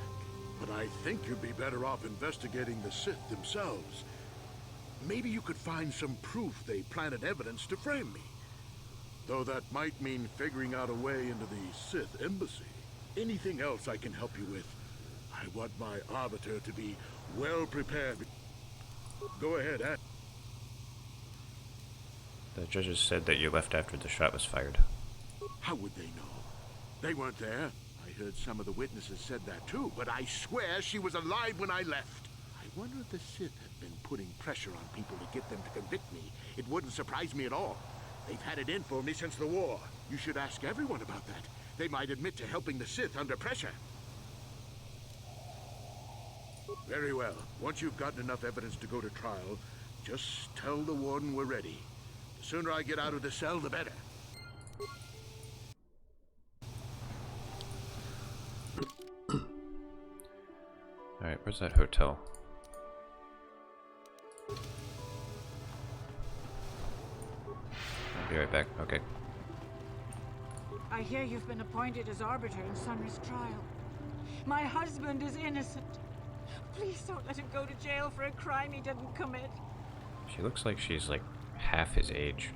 But I think you'd be better off investigating the Sith themselves. Maybe you could find some proof they planted evidence to frame me. Though that might mean figuring out a way into the Sith embassy. Anything else I can help you with? I want my arbiter to be well prepared. Go ahead, Ad. The judges said that you left after the shot was fired. How would they know? They weren't there. I heard some of the witnesses said that too, but I swear she was alive when I left. I wonder if the Sith have been putting pressure on people to get them to convict me. It wouldn't surprise me at all. They've had it in for me since the war. You should ask everyone about that. They might admit to helping the Sith under pressure. Very well. Once you've gotten enough evidence to go to trial, just tell the warden we're ready. The sooner I get out of the cell, the better. Alright, where's that hotel? I'll be right back. Okay. I hear you've been appointed as arbiter in Sunry's trial. My husband is innocent. Please don't let him go to jail for a crime he didn't commit. She looks like she's like half his age.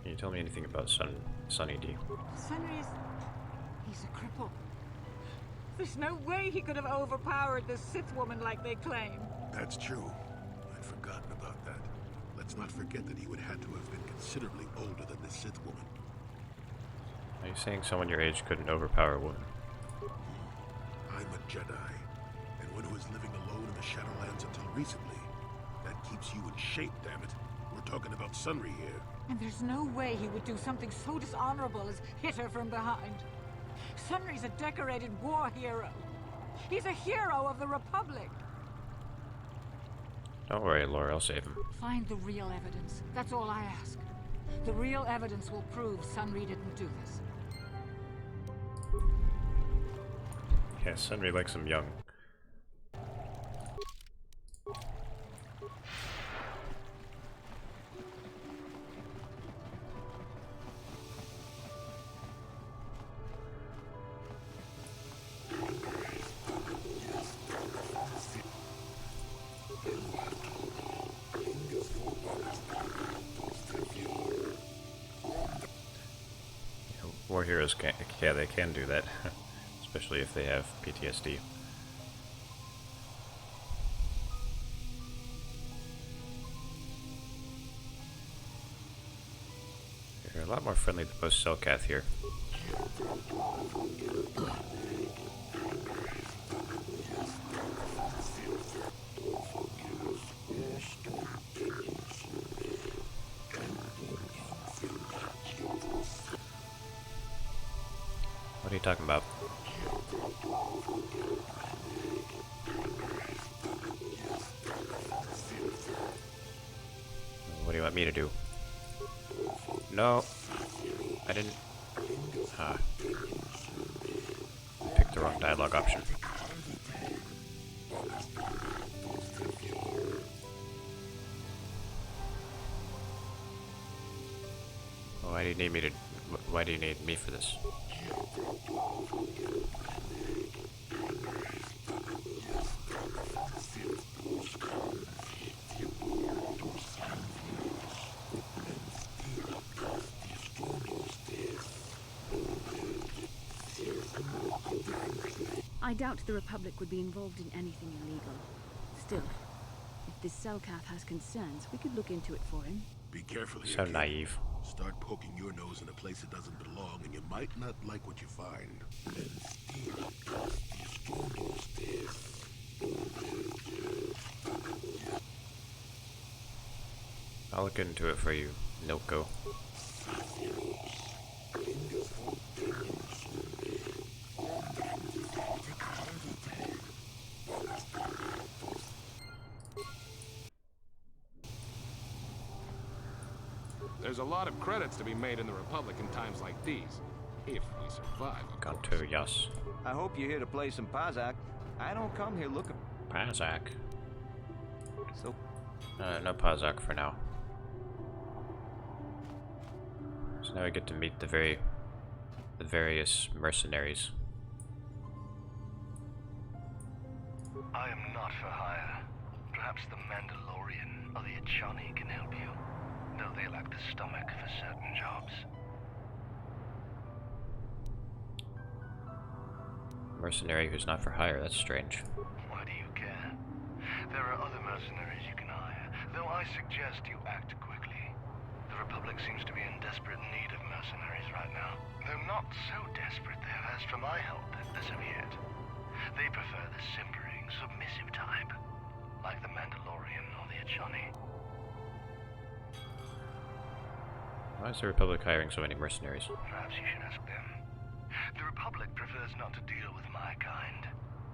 Can you tell me anything about Sunny D? Sunry is... he's a cripple. There's no way he could have overpowered this Sith woman like they claim. That's true. I'd forgotten about that. Let's not forget that he would have to have been considerably older than the Sith woman. Are you saying someone your age couldn't overpower a woman? I'm a Jedi, and one who was living alone in the Shadowlands until recently. That that keeps you in shape, damn it. We're talking about Sunry here. And there's no way he would do something so dishonorable as hit her from behind. Sunry's a decorated war hero. He's a hero of the Republic. Don't worry, Laura, I'll save him. Find the real evidence. That's all I ask. The real evidence will prove Sunry didn't do this. Yeah, Sunry likes him young. War heroes can, yeah, they can do that, especially if they have PTSD. They're a lot more friendly than most Selkath here. What are you talking about? What do you want me to do? No, I didn't. Picked the wrong dialogue option. Why do you need me to? Why do you need me for this? I doubt the Republic would be involved in anything illegal. Still, if this Selkath has concerns, we could look into it for him. Be careful here, So kid. naive. Start poking your nose in a place that doesn't belong, and you might not like what you find. I'll look into it for you, Nilko. There's a lot of credits to be made in the Republic in times like these. If we survive, of course. KotOR, yes. I hope you're here to play some Pazak. I don't come here looking. Pazak? So. No Pazak for now. So now we get to meet the various mercenaries. I am not for hire. Perhaps the Mandalorian or the Achani can help you, though they lack the stomach for certain jobs. Mercenary who's not for hire, that's strange. Why do you care? There are other mercenaries you can hire, though I suggest you act quickly. The Republic seems to be in desperate need of mercenaries right now. Though not so desperate they have asked for my help as of yet. They prefer the simpering, submissive type, like the Mandalorian or the Achani. Why is the Republic hiring so many mercenaries? Perhaps you should ask them. The Republic prefers not to deal with my kind,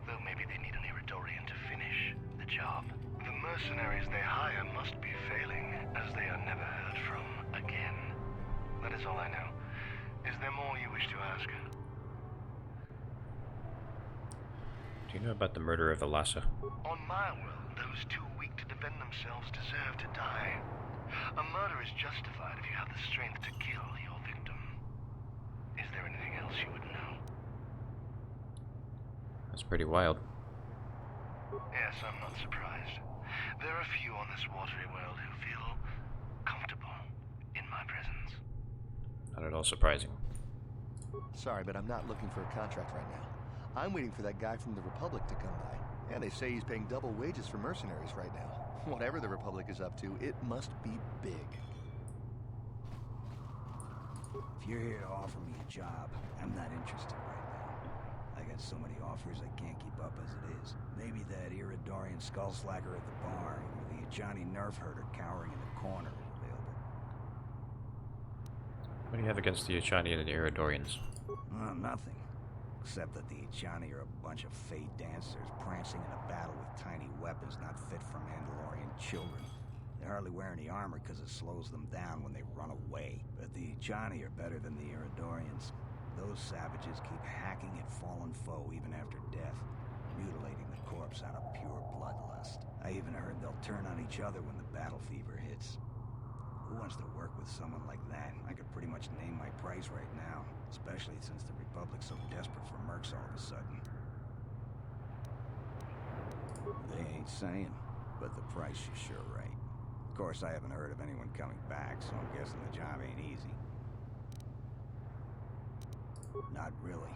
though maybe they need an Iridorian to finish the job. The mercenaries they hire must be failing, as they are never heard from again. That is all I know. Is there more you wish to ask? Do you know about the murder of Alasa? On my world, those too weak to defend themselves deserve to die. A murder is justified if you have the strength to kill your victim. Is there anything else you would know? That's pretty wild. Yes, I'm not surprised. There are few on this watery world who feel comfortable in my presence. Not at all surprising. Sorry, but I'm not looking for a contract right now. I'm waiting for that guy from the Republic to come by. Yeah, they say he's paying double wages for mercenaries right now. Whatever the Republic is up to, it must be big. If you're here to offer me a job, I'm not interested right now. I got so many offers I can't keep up as it is. Maybe that Iridorian skullslacker at the bar, or the Johnny Nerf herder cowering in the corner is available. What do you have against the Echani and the Iridorians? Nothing. Except that the Echani are a bunch of fey dancers prancing in a battle with tiny weapons not fit for Mandalorian children. They hardly wear any armor because it slows them down when they run away. But the Echani are better than the Iridorians. Those savages keep hacking at fallen foe even after death, mutilating the corpse out of pure bloodlust. I even heard they'll turn on each other when the battle fever hits. Who wants to work with someone like that? I could pretty much name my price right now, especially since the Republic's so desperate for mercs all of a sudden. They ain't saying, but the price is sure right. Of course, I haven't heard of anyone coming back, so I'm guessing the job ain't easy. Not really.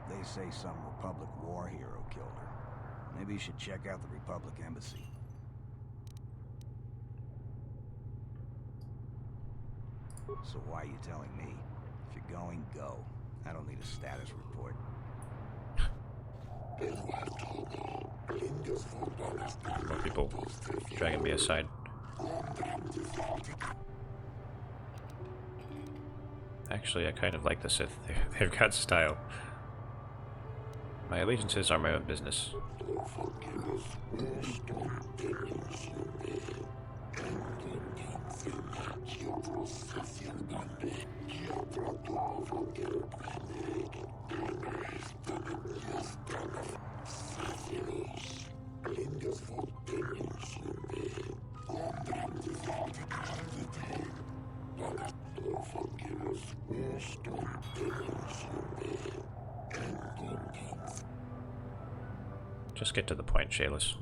They say some Republic war hero killed her. Maybe you should check out the Republic Embassy. So why are you telling me? If you're going, go. I don't need a status report. More people dragging me aside. Actually, I kind of like the Sith. They've got style. My allegiances are my own business. Just get to the point, Shayless.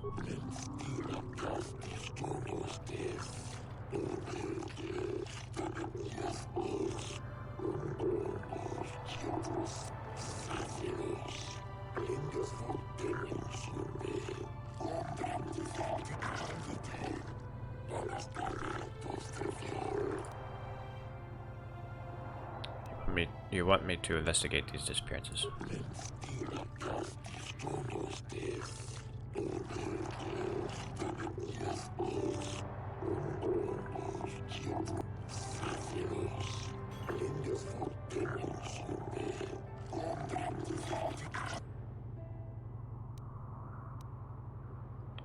You want me to investigate these disappearances?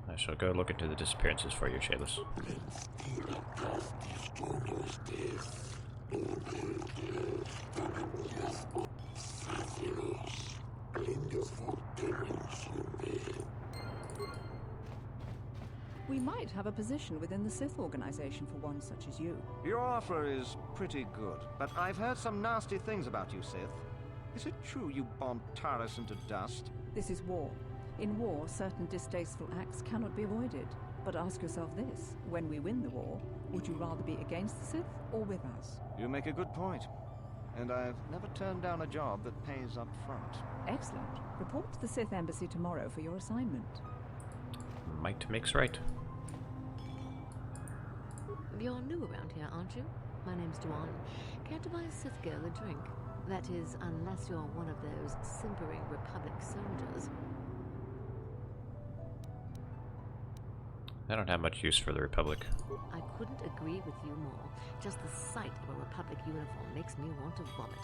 I shall go look into the disappearances for you, Shayless. We might have a position within the Sith organization for one such as you. Your offer is pretty good, but I've heard some nasty things about you, Sith. Is it true you bombed Taris into dust? This is war. In war, certain distasteful acts cannot be avoided. But ask yourself this, when we win the war, would you rather be against the Sith or with us? You make a good point. And I've never turned down a job that pays up front. Excellent. Report to the Sith Embassy tomorrow for your assignment. Might makes right. You're new around here, aren't you? My name's Duan. Care to buy a Sith girl a drink? That is, unless you're one of those simpering Republic soldiers. I don't have much use for the Republic. I couldn't agree with you more. Just the sight of a Republic uniform makes me want to vomit.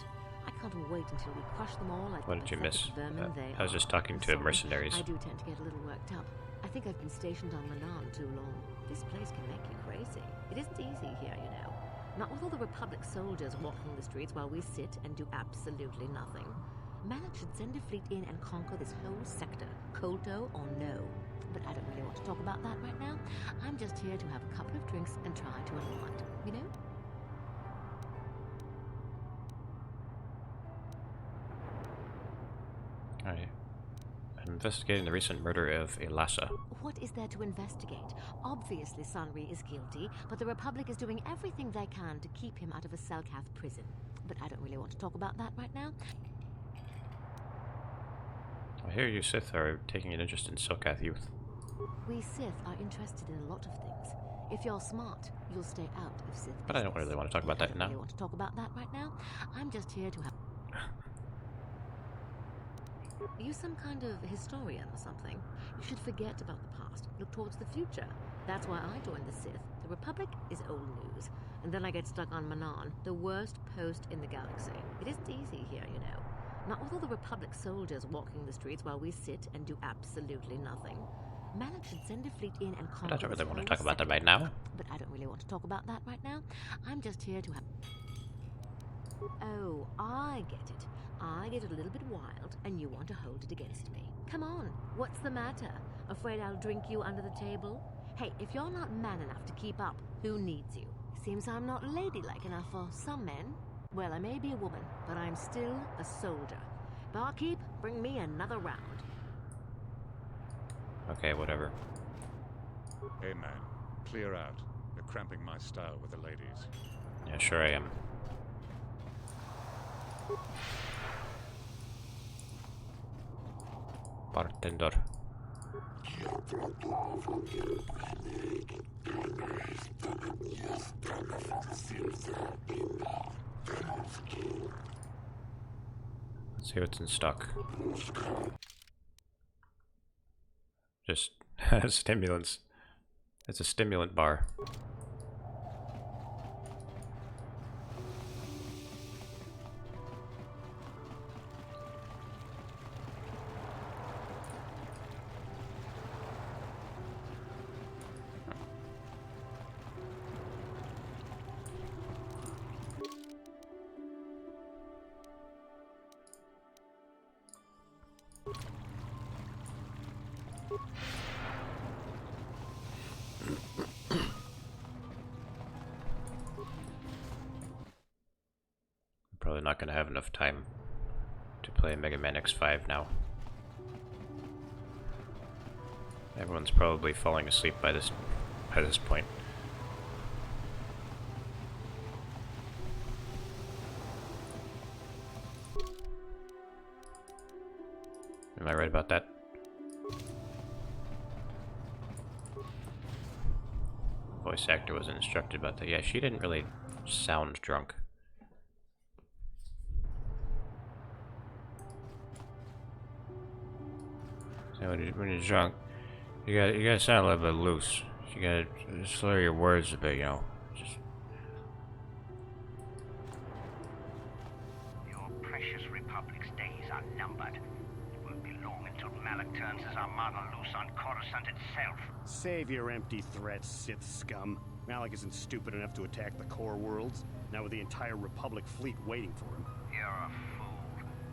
I can't wait until we crush them all like What did you miss? vermin they I was just talking to mercenaries. I do tend to get a little worked up. I think I've been stationed on Manan too long. This place can make you crazy. It isn't easy here, you know. Not with all the Republic soldiers walking the streets while we sit and do absolutely nothing. Malak should send a fleet in and conquer this whole sector, KotOR or no. But I don't really want to talk about that right now. I'm just here to have a couple of drinks and try to unwind, you know? I'm investigating the recent murder of Elasa. What is there to investigate? Obviously Sanri is guilty, but the Republic is doing everything they can to keep him out of a Selkath prison. But I don't really want to talk about that right now. I hear you Sith are taking an interest in Selkath youth. We Sith are interested in a lot of things. If you're smart, you'll stay out of Sith. But I don't really want to talk about that now. I don't really want to talk about that right now. I'm just here to have... Are you some kind of historian or something? You should forget about the past, look towards the future. That's why I joined the Sith. The Republic is old news. And then I get stuck on Manon, the worst post in the galaxy. It isn't easy here, you know. Not with all the Republic soldiers walking the streets while we sit and do absolutely nothing. Malak should send a fleet in and conquer. I don't really want to this talk whole about that sector. right now. But I don't really want to talk about that right now. I'm just here to have... Oh, I get it. I get a little bit wild, and you want to hold it against me. Come on, what's the matter? Afraid I'll drink you under the table? Hey, if you're not man enough to keep up, who needs you? Seems I'm not ladylike enough for some men. Well, I may be a woman, but I'm still a soldier. Barkeep, bring me another round. Okay, whatever. Hey man, clear out. You're cramping my style with the ladies. Yeah, sure I am. Bartender. Let's see what's in stock. Just stimulants. It's a stimulant bar. Probably not going to have enough time to play Mega Man X5 now. Everyone's probably falling asleep by this point. Am I right about that? Voice actor wasn't instructed about that. Yeah, she didn't really sound drunk. So when you're drunk, you gotta sound a little bit loose. You gotta slur your words a bit, you know. Just Your precious Republic's days are numbered. It won't be long until Malak turns his armada loose on Coruscant itself. Save your empty threats, Sith scum. Malak isn't stupid enough to attack the core worlds, now with the entire Republic fleet waiting for him. You're a fool.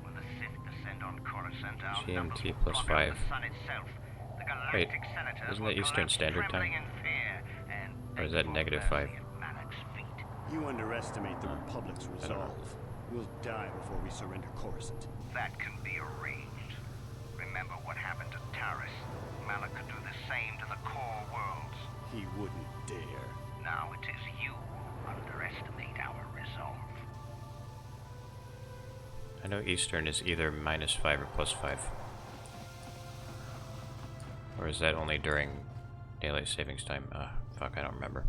When the Sith descend on Coruscant, our numbers GMT will plus blot out 5. the sun itself. The Wait, galactic senators isn't will that Eastern collapse Standard trembling Time? in fear, and Or is that -5? Malak's feet. You underestimate the Republic's resolve. We'll die before we surrender Coruscant. That can be arranged. Remember what happened to Taris. Malak could do the same to the core worlds. He wouldn't dare. Now it is you who underestimate our resolve. I know Eastern is either -5 or +5. Or is that only during daylight savings time? Fuck, I don't remember.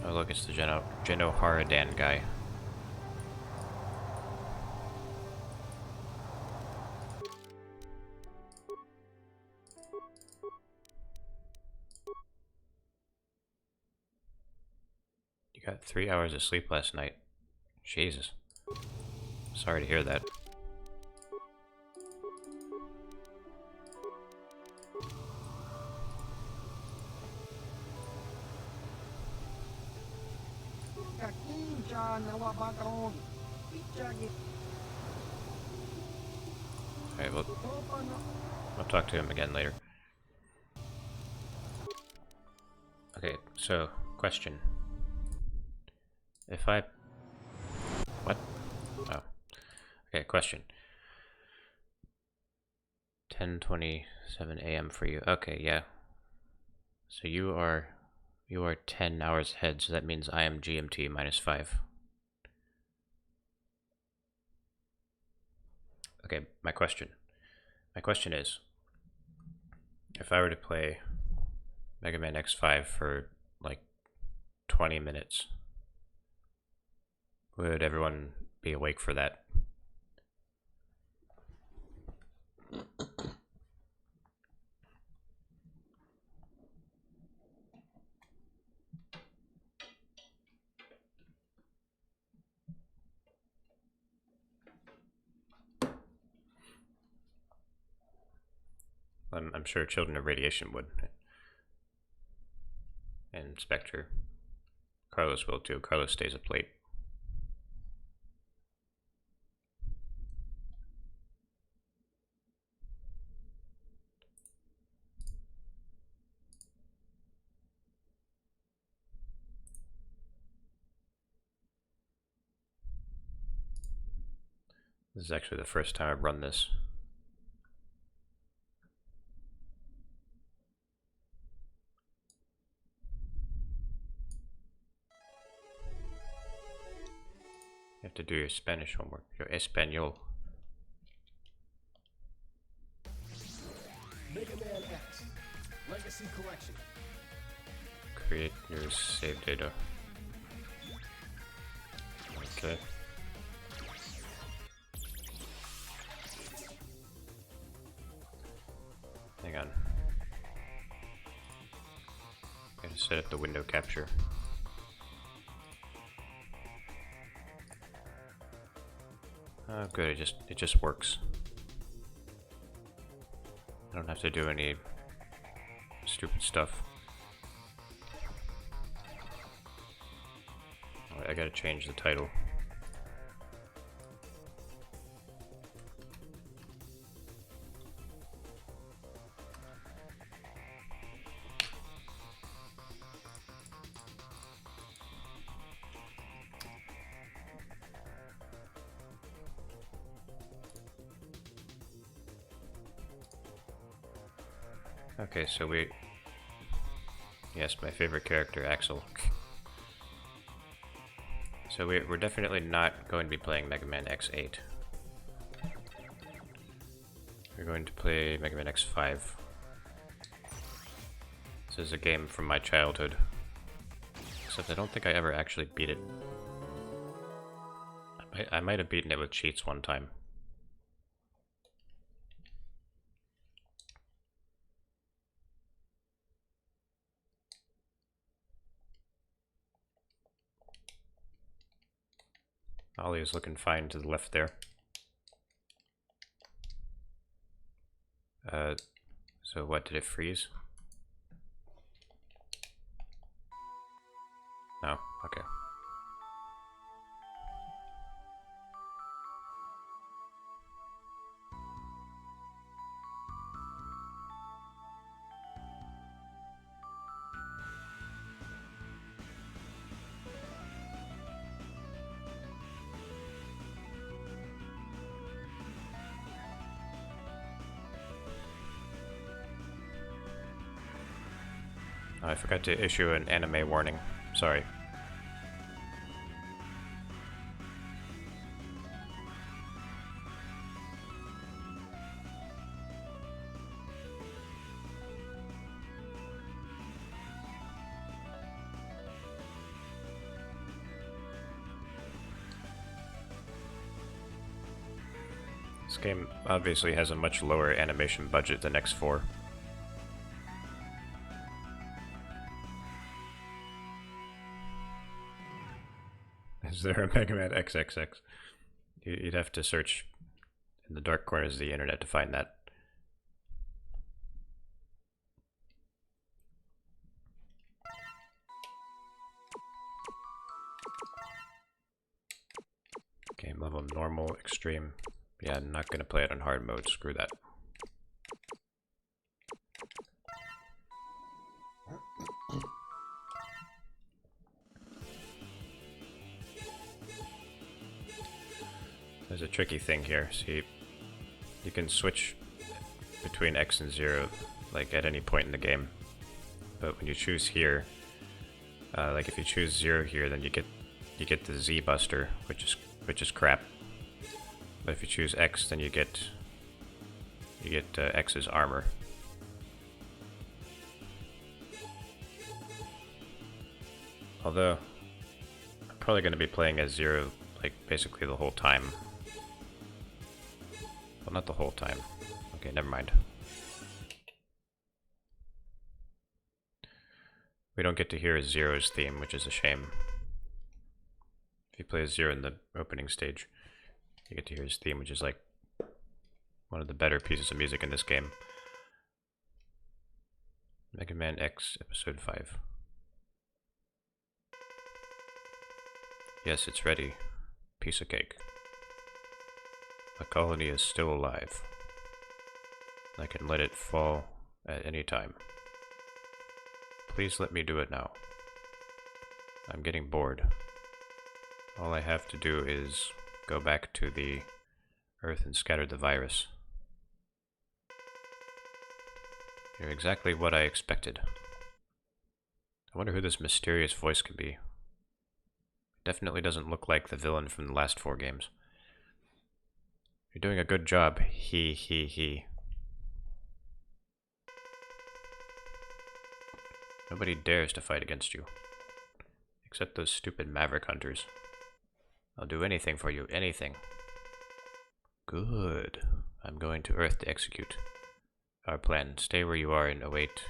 Oh look, it's the Geno Haradan guy. You got 3 hours of sleep last night. Jesus. Sorry to hear that. Alright, we'll talk to him again later. Okay, so, question. If I... What? Oh. Okay, question. 10:27 a.m. for you. Okay, yeah. So you are 10 hours ahead, so that means I am GMT -5. Okay, my question. My question is, if I were to play Mega Man X5 for like 20 minutes, would everyone be awake for that. I'm sure Children of Radiation would. And Spectre. Carlos will too. Carlos stays up late. This is actually the first time I've run this. You have to do your Spanish homework, your Espanol. Mega Man X Legacy Collection. Create your save data. Okay. Hang on. Gotta set up the window capture. Oh good, it just works. I don't have to do any stupid stuff. Oh, I gotta change the title. Okay, so yes, my favorite character, Axel. So we're definitely not going to be playing Mega Man X8. We're going to play Mega Man X5. This is a game from my childhood. Except I don't think I ever actually beat it. I might have beaten it with cheats one time. Ollie is looking fine to the left there. So what, did it freeze? No? Okay. I forgot to issue an anime warning. Sorry. This game obviously has a much lower animation budget than X4. Is there a Mega Man XXX? You'd have to search in the dark corners of the internet to find that. Game level normal, extreme. Yeah, I'm not gonna play it on hard mode, screw that. There's a tricky thing here. See, you can switch between X and 0, like at any point in the game. But when you choose here, like if you choose 0 here, then you get the Z Buster, which is crap. But if you choose X, then you get X's armor. Although I'm probably going to be playing as 0 like, basically the whole time. Well, not the whole time. Okay, never mind. We don't get to hear Zero's theme, which is a shame. If you play as Zero in the opening stage, you get to hear his theme, which is like one of the better pieces of music in this game. Mega Man X Episode 5. Yes, it's ready. Piece of cake. The colony is still alive. I can let it fall at any time. Please let me do it now. I'm getting bored. All I have to do is go back to the Earth and scatter the virus. You're exactly what I expected. I wonder who this mysterious voice could be. Definitely doesn't look like the villain from the last 4 games. You're doing a good job. He. Nobody dares to fight against you. Except those stupid Maverick hunters. I'll do anything for you, anything. Good. I'm going to Earth to execute our plan. Stay where you are and await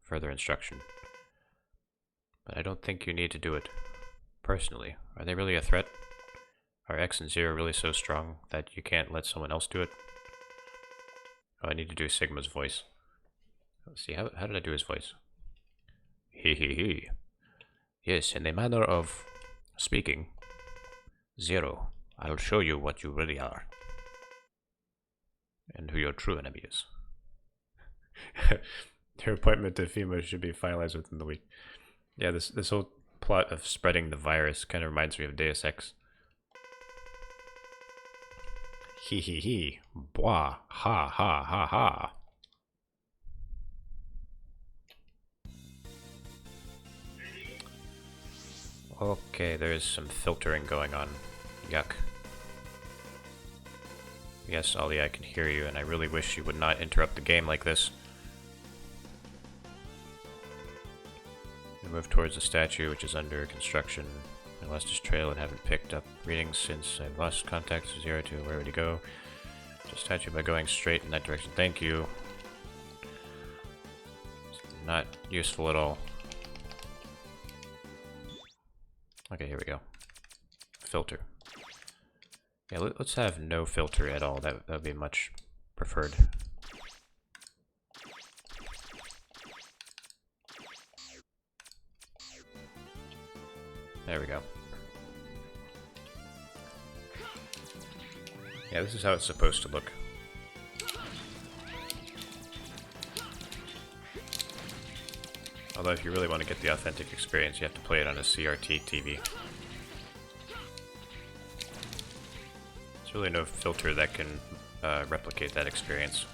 further instruction. But I don't think you need to do it. Personally, are they really a threat? Are X and Zero really so strong that you can't let someone else do it? Oh, I need to do Sigma's voice. Let's see, how did I do his voice? He. Yes, in the manner of speaking. Zero, I'll show you what you really are. And who your true enemy is. Your appointment to FEMA should be finalized within the week. Yeah, this whole plot of spreading the virus kind of reminds me of Deus Ex. He. Boah. Ha. Okay, there's some filtering going on. Yuck. Yes, Ollie, I can hear you, and I really wish you would not interrupt the game like this. I move towards the statue, which is under construction. I lost his trail and haven't picked up readings since I've lost contact with Zero to where would he go? To the statue by going straight in that direction. Thank you. It's not useful at all. Okay, here we go. Filter. Yeah, let's have no filter at all. That would be much preferred. There we go. Yeah, this is how it's supposed to look. Although if you really want to get the authentic experience, you have to play it on a CRT TV. There's really no filter that can replicate that experience.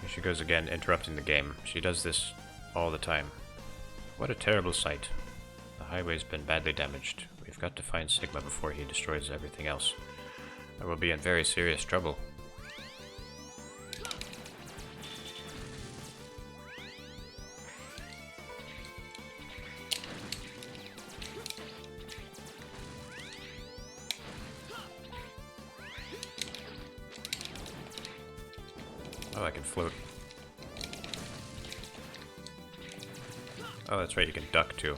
Here she goes again, interrupting the game. She does this all the time. What a terrible sight. The highway's been badly damaged. We've got to find Sigma before he destroys everything else. Or we'll be in very serious trouble. Oh, I can float. Oh, that's right, you can duck too.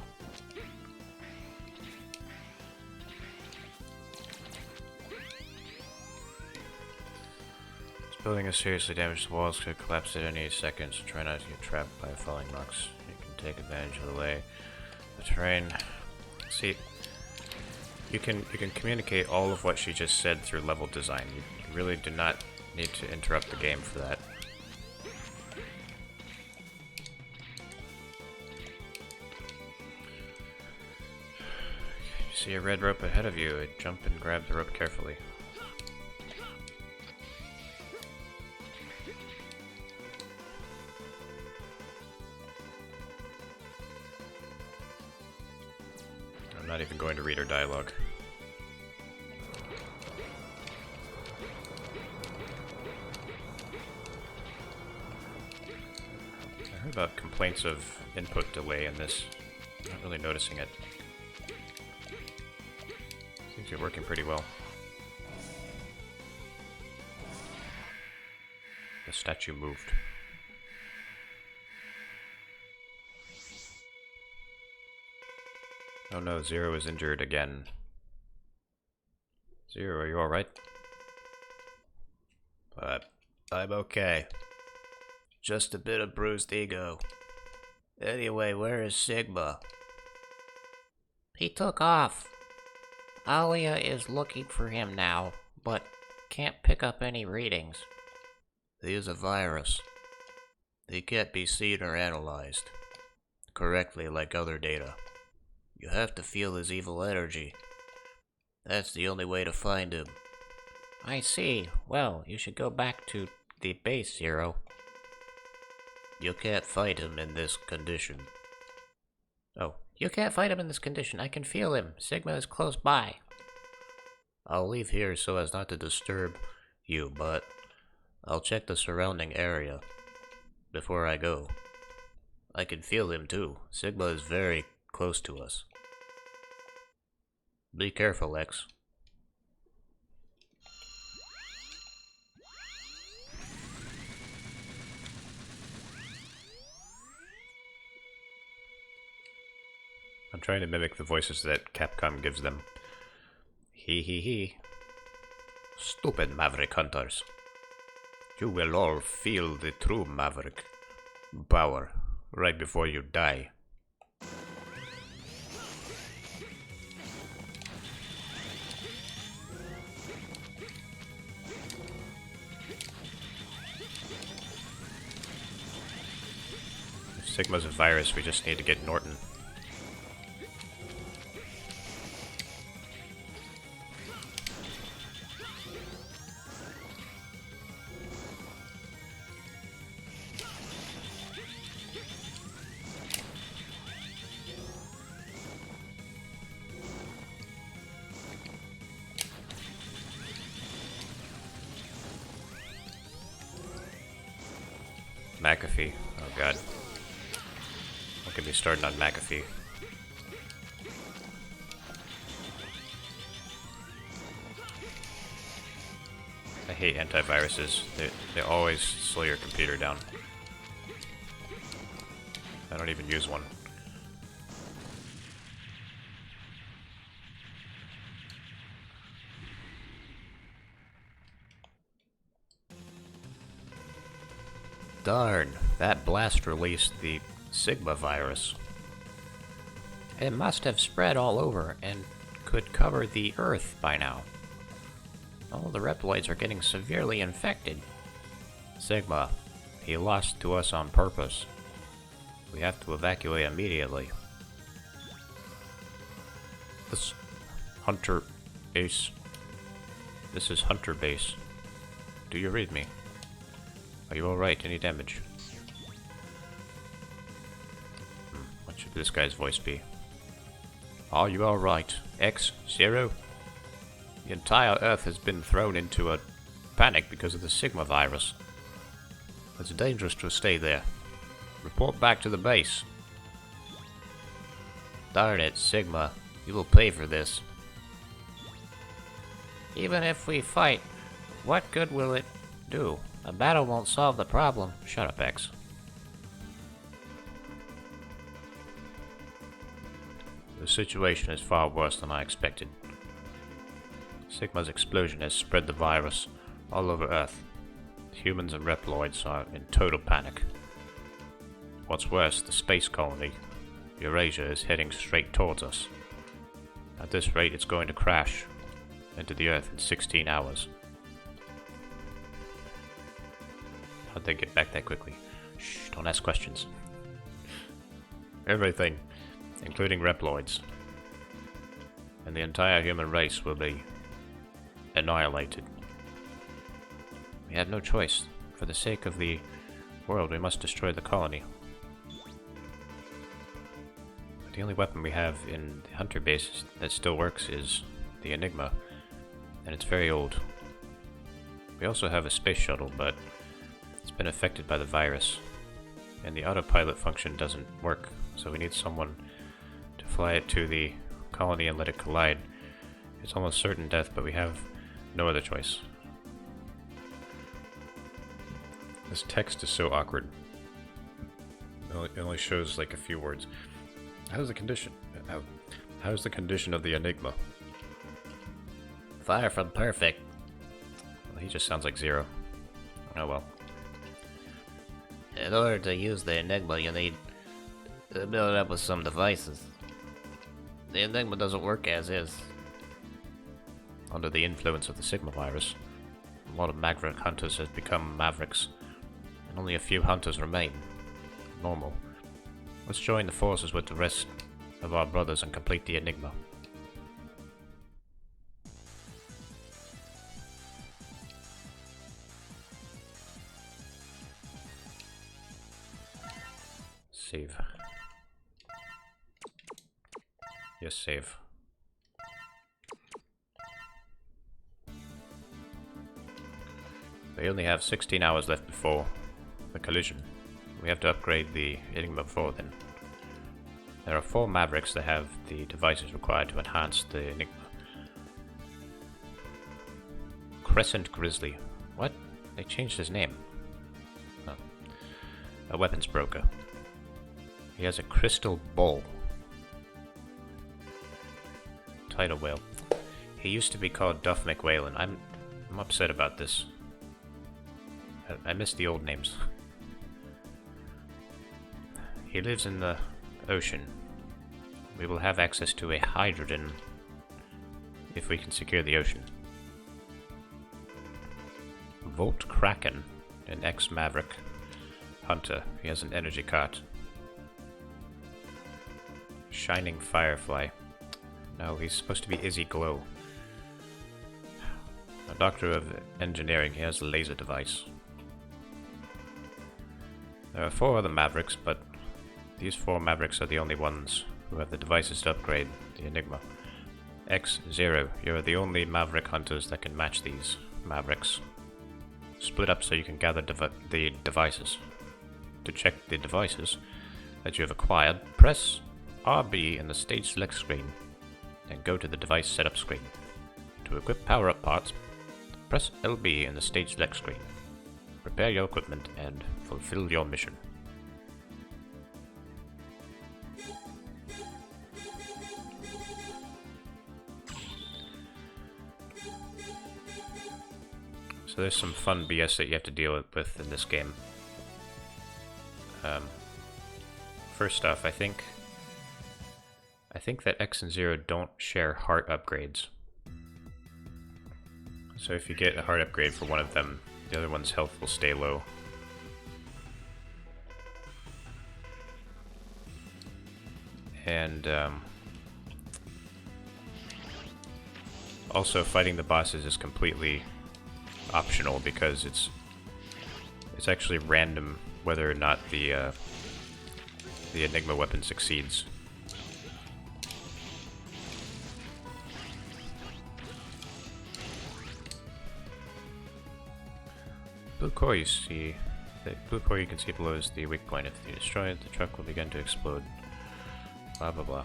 This building is seriously damaged. The walls could collapse at any second, so try not to get trapped by falling rocks. You can take advantage of the lay. The terrain. See, you can communicate all of what she just said through level design. You really do not need to interrupt the game for that. You see a red rope ahead of you. Jump and grab the rope carefully. I'm not even going to read her dialogue. I heard about complaints of input delay in this. I'm not really noticing it. be working pretty well. The statue moved. Oh no, Zero is injured again. Zero, are you alright? I'm okay. Just a bit of bruised ego. Anyway, where is Sigma? He took off. Alia is looking for him now, but can't pick up any readings. He is a virus. He can't be seen or analyzed correctly like other data. You have to feel his evil energy. That's the only way to find him. I see. Well, you should go back to the base, Zero. You can't fight him in this condition. Oh, you can't fight him in this condition. I can feel him. Sigma is close by. I'll leave here so as not to disturb you, but I'll check the surrounding area before I go. I can feel him too. Sigma is very close to us. Be careful, X. I'm trying to mimic the voices that Capcom gives them. He. Stupid Maverick Hunters. You will all feel the true Maverick power right before you die. If Sigma's a virus, we just need to get Norton. McAfee. Oh god. Don't get me started on McAfee. I hate antiviruses. They always slow your computer down. I don't even use one. Darn, that blast released the Sigma virus. It must have spread all over and could cover the Earth by now. All the Reploids are getting severely infected. Sigma, he lost to us on purpose. We have to evacuate immediately. This Hunter Base. This is Hunter Base. Do you read me? Are you alright? Any damage? What should this guy's voice be? Are you alright? X, Zero? The entire Earth has been thrown into a panic because of the Sigma virus. It's dangerous to stay there. Report back to the base. Darn it, Sigma. You will pay for this. Even if we fight, what good will it do? A battle won't solve the problem. Shut up, X. The situation is far worse than I expected. Sigma's explosion has spread the virus all over Earth. Humans and Reploids are in total panic. What's worse, the space colony, Eurasia, is heading straight towards us. At this rate, it's going to crash into the Earth in 16 hours. How'd they get back that quickly? Shh, don't ask questions. Everything, including Reploids, and the entire human race will be annihilated. We have no choice. For the sake of the world, we must destroy the colony. But the only weapon we have in the Hunter base that still works is the Enigma, and it's very old. We also have a space shuttle, but it's been affected by the virus, and the autopilot function doesn't work, so we need someone to fly it to the colony and let it collide It's almost certain death, but we have no other choice. This text is so awkward. It only shows like a few words. How's the condition? How's the condition of the Enigma? Far from perfect. Well, he just sounds like Zero. Oh well. In order to use the Enigma, you need to build it up with some devices. The Enigma doesn't work as is. Under the influence of the Sigma virus, a lot of Maverick hunters have become Mavericks, and only a few hunters remain. Normal. Let's join the forces with the rest of our brothers and complete the Enigma. Save. Yes, save. We only have 16 hours left before the collision. We have to upgrade the Enigma before then. There are 4 Mavericks that have the devices required to enhance the Enigma. Crescent Grizzly. What? They changed his name. Oh. A weapons broker. He has a crystal bowl. Tidal whale. He used to be called Duff McWhalen. I'm upset about this. I miss the old names. He lives in the ocean. We will have access to a hydrogen if we can secure the ocean. Volt Kraken, an ex-Maverick hunter. He has an energy cart. Shining Firefly. No, he's supposed to be Izzy Glow. A doctor of engineering. He has a laser device. There are 4 other Mavericks, but these 4 Mavericks are the only ones who have the devices to upgrade the Enigma. X0, you're the only Maverick hunters that can match these Mavericks. Split up so you can gather the devices. To check the devices that you have acquired, press RB in the stage select screen, then go to the device setup screen. To equip power-up parts, press LB in the stage select screen. Prepare your equipment and fulfill your mission. So there's some fun BS that you have to deal with in this game. First off, I think that X and Zero don't share heart upgrades. So if you get a heart upgrade for one of them, the other one's health will stay low. And also fighting the bosses is completely optional because it's actually random whether or not the Enigma weapon succeeds. Blue core you see, the blue core you can see below is the weak point. If you destroy it, the truck will begin to explode. Blah blah blah.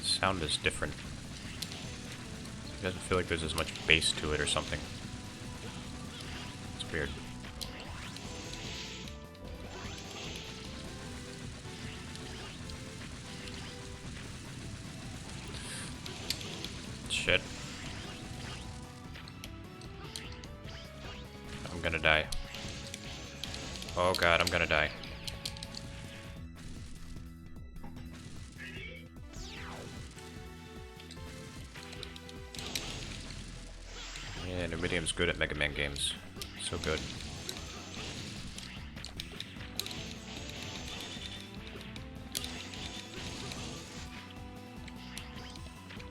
Sound is different. It doesn't feel like there's as much bass to it or something. It's weird. Shit. I'm gonna die. Oh god, I'm gonna die. Yeah, Numidium's good at Mega Man games. So good.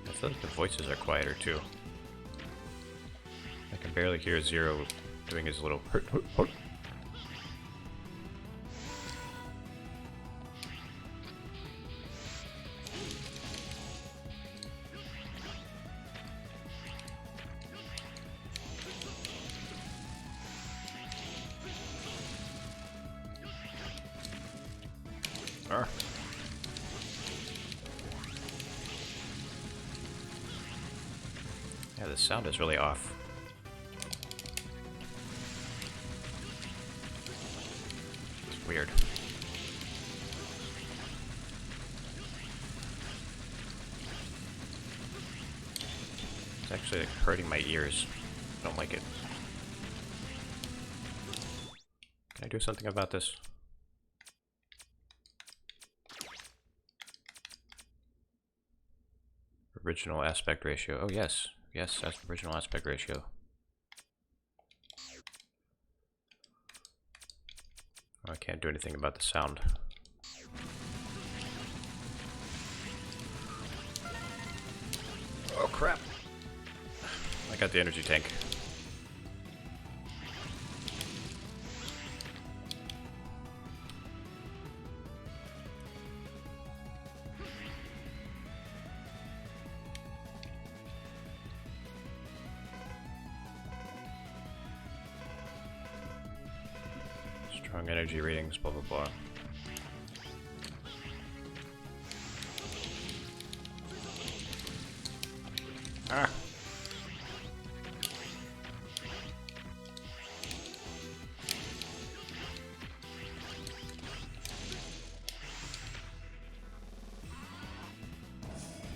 I feel like the voices are quieter too. I can barely hear Zero doing his little hurt. Yeah, the sound is really off. It's weird. It's actually like, hurting my ears. I don't like it. Can I do something about this? Original aspect ratio. Oh yes. Yes, that's original aspect ratio. Oh, I can't do anything about the sound. Oh crap! I got the energy tank. Strong energy ratings, blah blah blah. Ah!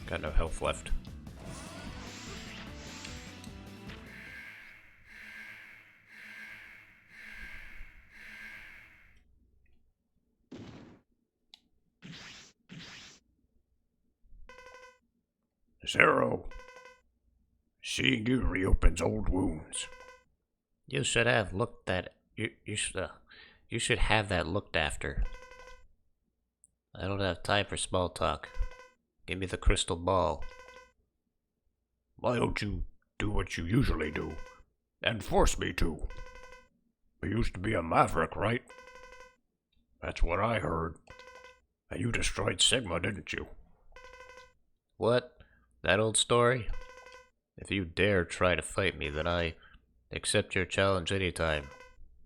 Got no health left. Zero. Seeing you reopens old wounds. You should have looked at you should have that looked after. I don't have time for small talk. Give me the crystal ball. Why don't you do what you usually do and force me to? You used to be a maverick, right? That's what I heard. And you destroyed Sigma, didn't you? What? That old story? If you dare try to fight me, then I accept your challenge anytime,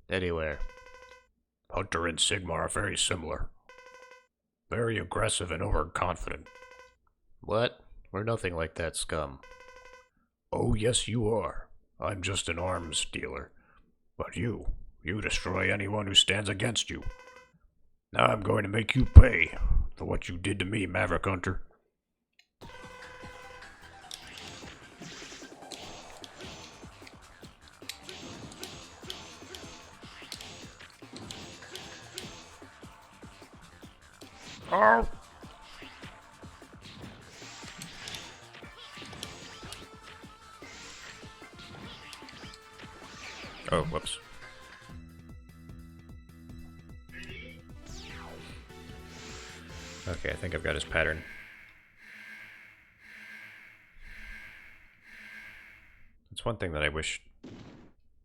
anywhere. Hunter and Sigma are very similar. Very aggressive and overconfident. What? We're nothing like that, scum. Oh, yes, you are. I'm just an arms dealer. But you destroy anyone who stands against you. Now I'm going to make you pay for what you did to me, Maverick Hunter. Oh! Oh, whoops. Okay, I think I've got his pattern. It's one thing that I wish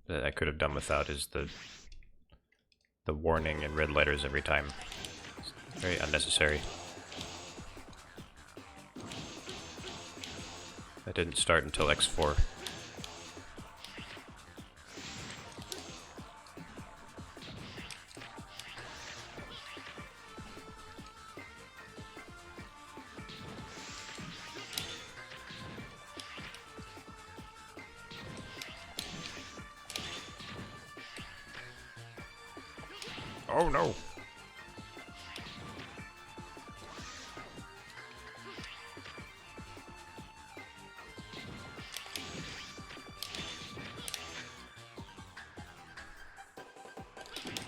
that I could have done without is the warning in red letters every time. It's very unnecessary. That didn't start until X4. Oh no!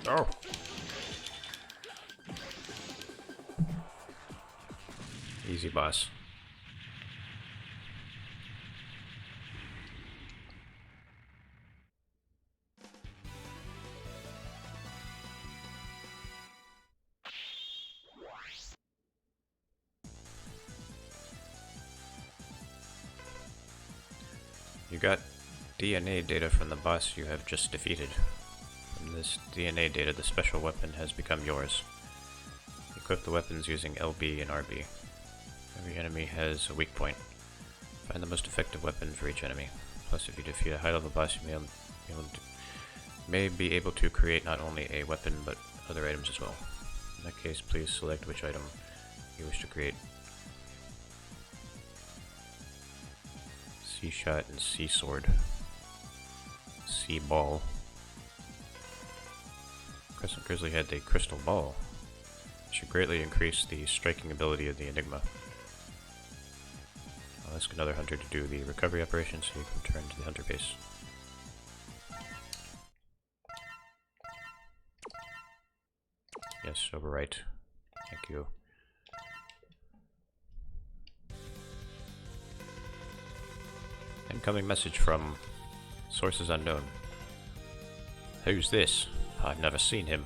Oh! Easy, boss. You got DNA data from the boss you have just defeated. From this DNA data, the special weapon has become yours. Equip the weapons using LB and RB. Every enemy has a weak point. Find the most effective weapon for each enemy. Plus, if you defeat a high-level boss, you may be able to create not only a weapon, but other items as well. In that case, please select which item you wish to create. Sea shot and sea sword. Sea ball. Crescent Grizzly had the crystal ball. It should greatly increase the striking ability of the Enigma. I'll ask another hunter to do the recovery operation so you can return to the hunter base. Yes, overwrite. Thank you. Incoming message from sources unknown. Who's this? I've never seen him.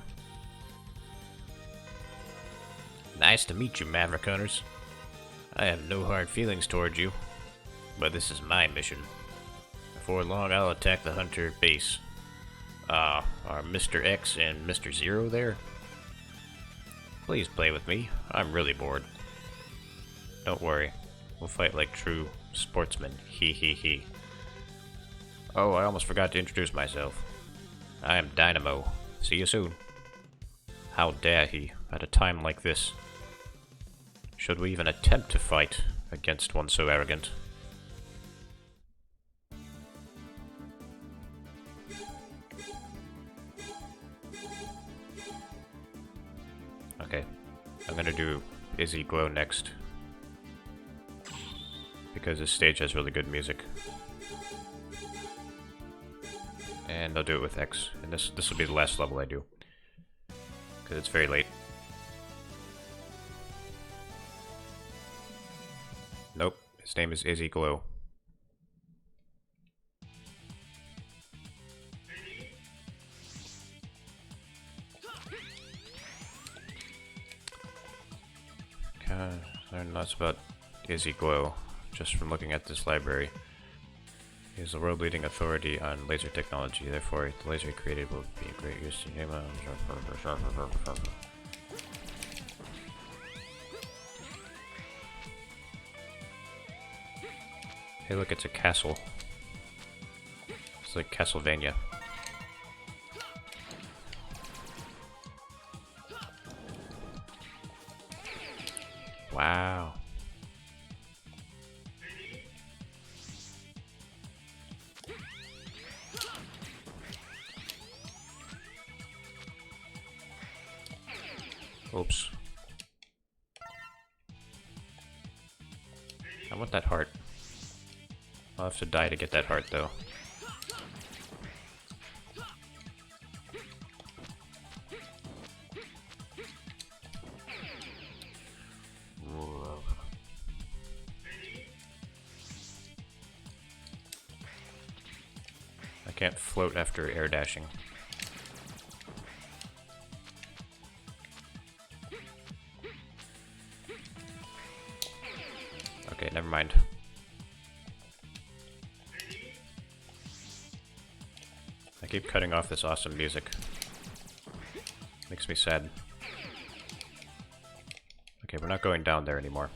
Nice to meet you, Maverick Hunters. I have no hard feelings towards you, but this is my mission. Before long, I'll attack the Hunter base. Are Mr. X and Mr. Zero there? Please play with me. I'm really bored. Don't worry. We'll fight like true sportsmen. He he he. Oh, I almost forgot to introduce myself. I am Dynamo. See you soon. How dare he, at a time like this? Should we even attempt to fight against one so arrogant? Okay, I'm gonna do Izzy Glow next. Because this stage has really good music. And I'll do it with X. And this will be the last level I do. Because it's very late. Nope, his name is Izzy Glow. Okay, learn lots about Izzy Glow just from looking at this library. He is the world-leading authority on laser technology, therefore the laser he created will be a great use to him. Hey look, it's a castle. It's like Castlevania. Wow. Oops. I want that heart. I'll have to die to get that heart, though. I can't float after air dashing. Okay, never mind. I keep cutting off this awesome music. Makes me sad. Okay, we're not going down there anymore.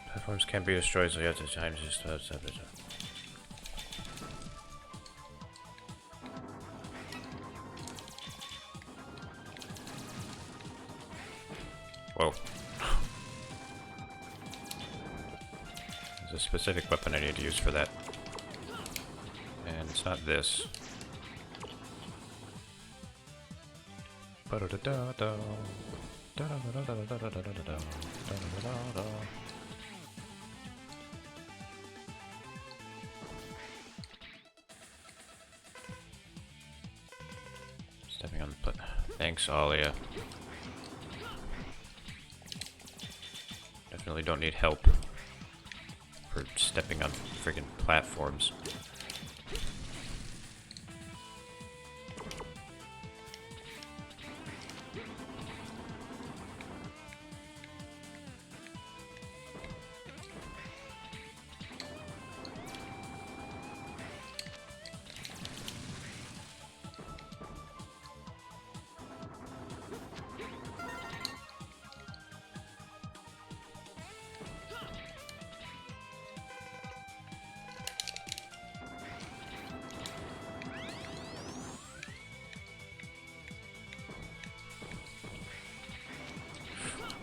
Platforms can't be destroyed, so you have to time just Whoa. There's a specific weapon I need to use for that. And it's not this. Stepping on the put. Thanks, Alia. Definitely don't need help for stepping on friggin' platforms.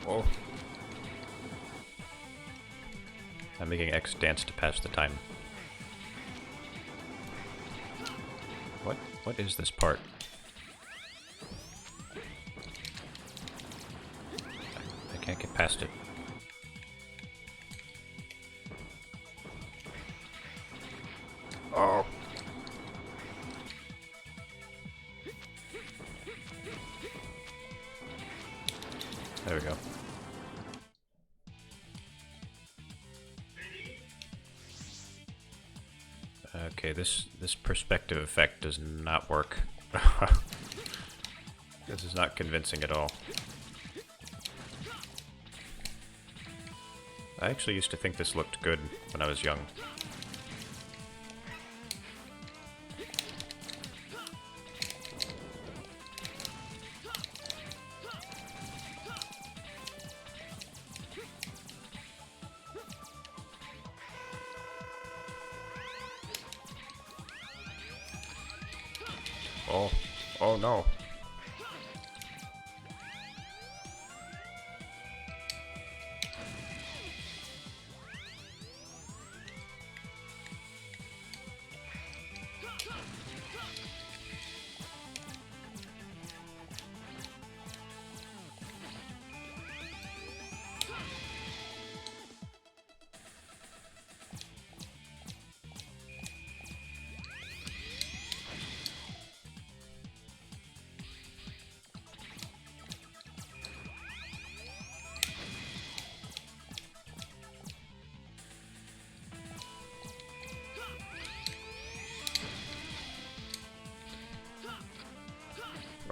Oh. I'm making X dance to pass the time. What is this part? I can't get past it. Oh. There we go. Okay, this perspective effect does not work. This is not convincing at all. I actually used to think this looked good when I was young. Oh no.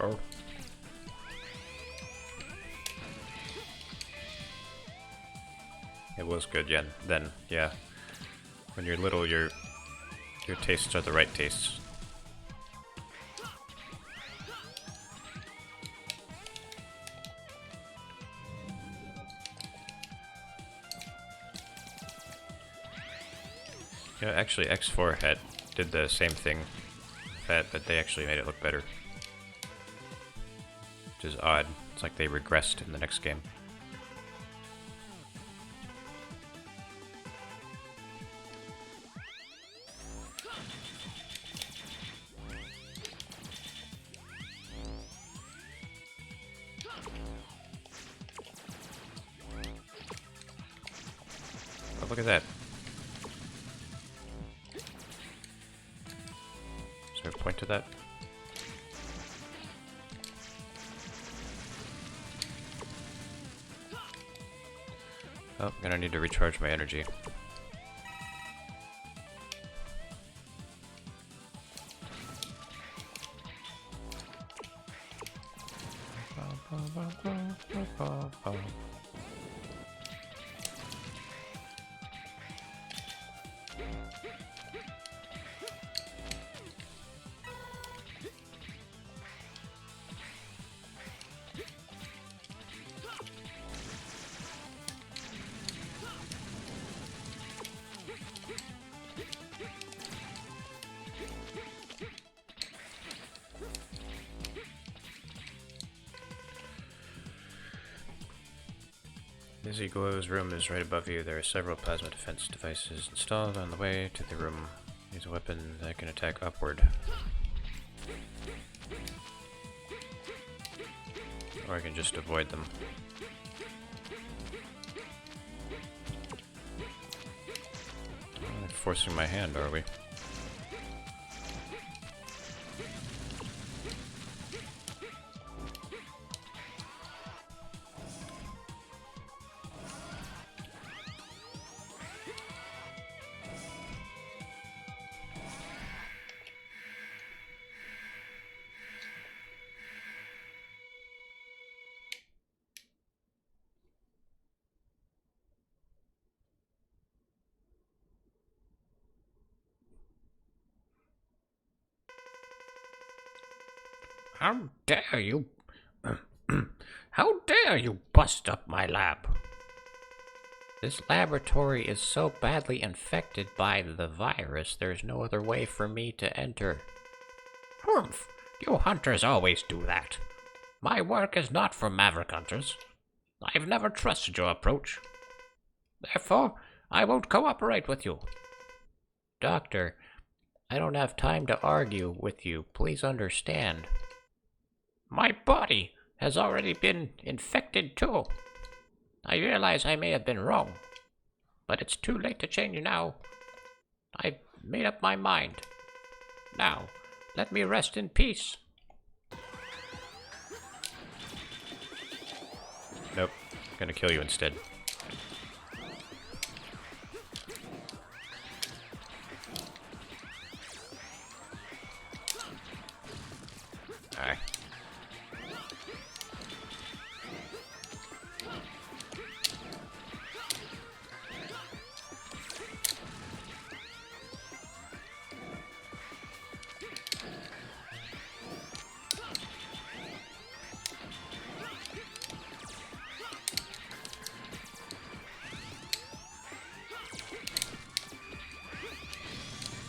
Oh. It was good, yeah. Then, yeah. When you're little, your tastes are the right tastes. Yeah, actually, X4 did the same thing, but they actually made it look better. Which is odd. It's like they regressed in the next game. Oh, look at that. Is there a point to that? Oh, I'm gonna need to recharge my energy. Izzy Glow's room is right above you. There are several plasma defense devices installed on the way to the room. Use a weapon that can attack upward. Or I can just avoid them. We're not forcing my hand, are we? How dare you... How dare you bust up my lab? This laboratory is so badly infected by the virus, there's no other way for me to enter. Humph! You hunters always do that. My work is not for maverick hunters. I've never trusted your approach. Therefore, I won't cooperate with you. Doctor, I don't have time to argue with you. Please understand. My body has already been infected too. I realize I may have been wrong, but it's too late to change now. I've made up my mind. Now, let me rest in peace. Nope. Gonna kill you instead. Alright.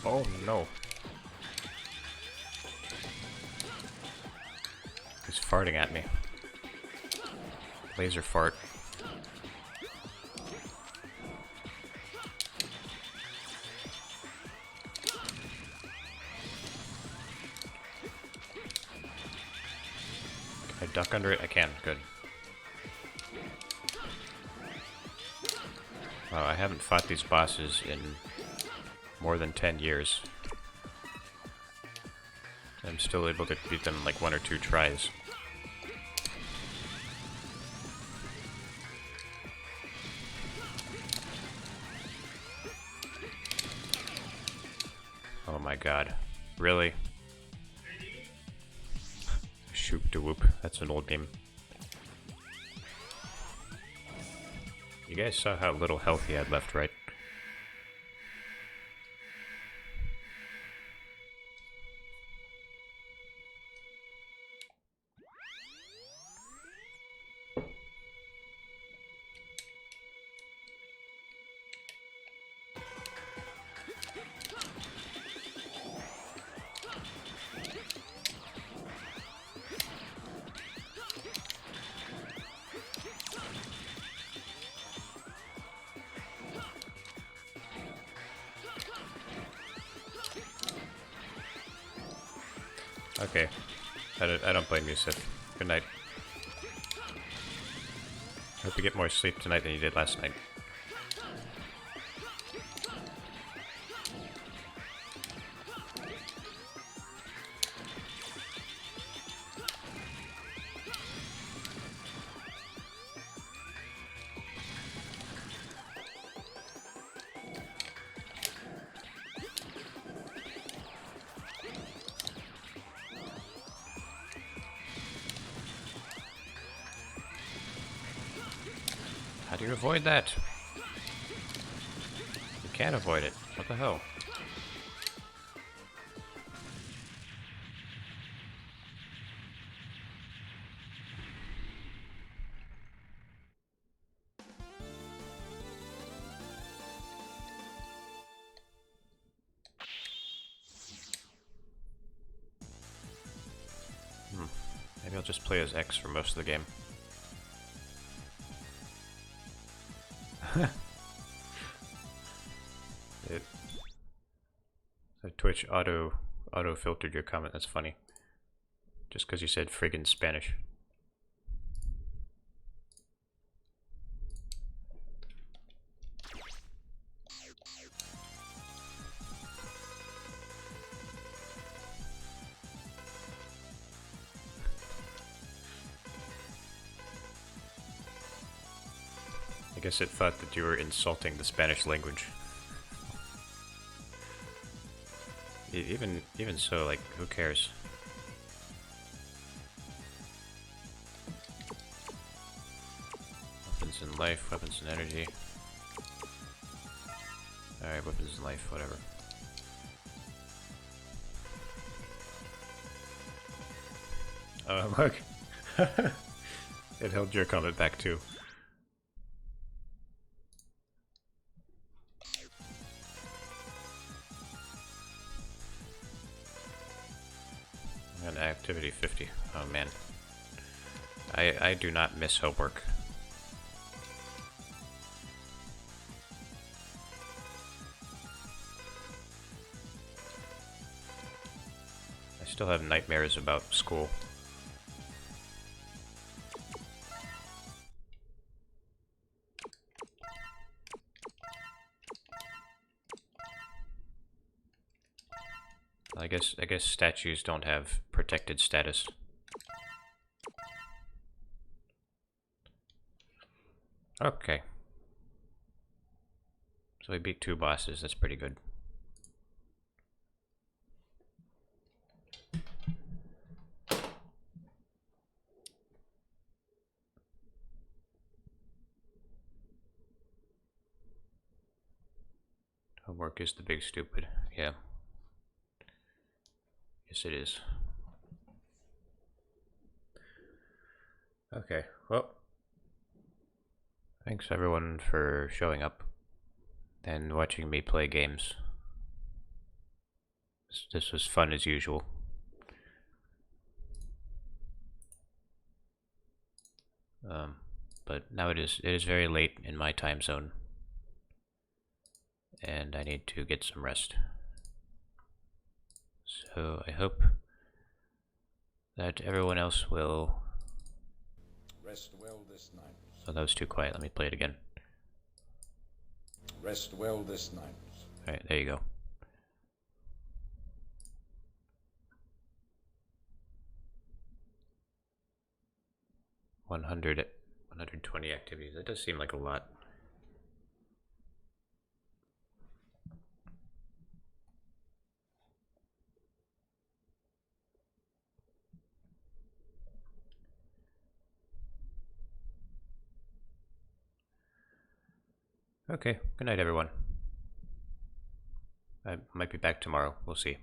Oh no. He's farting at me. Laser fart. Can I duck under it? I can. Good. Wow, I haven't fought these bosses in more than 10 years. I'm still able to beat them in like 1 or 2 tries. Oh my god. Really? Shoop de whoop. That's an old game. You guys saw how little health he had left, right? Okay. I don't blame you, Sith. Good night. Hope you get more sleep tonight than you did last night. How do you avoid that? You can't avoid it. What the hell? Maybe I'll just play as X for most of the game. The Twitch auto filtered your comment. That's funny. Just because you said friggin' Spanish. I guess it thought that you were insulting the Spanish language. Even so, like, who cares? Weapons and life, weapons and energy. Alright, weapons and life, whatever. Oh, look! It held your comment back too. Activity 50. Oh man. I do not miss homework. Still have nightmares about school. I guess statues don't have protected status. Okay. So we beat 2 bosses, that's pretty good. Homework is the big stupid, yeah. Yes it is. Okay, well, thanks everyone for showing up and watching me play games. This was fun as usual. But now it is very late in my time zone, and I need to get some rest. So I hope that everyone else will... Rest well this night. Oh, that was too quiet. Let me play it again. Rest well this night. Alright, there you go. $120 activities. That does seem like a lot. Okay, good night everyone. I might be back tomorrow. We'll see.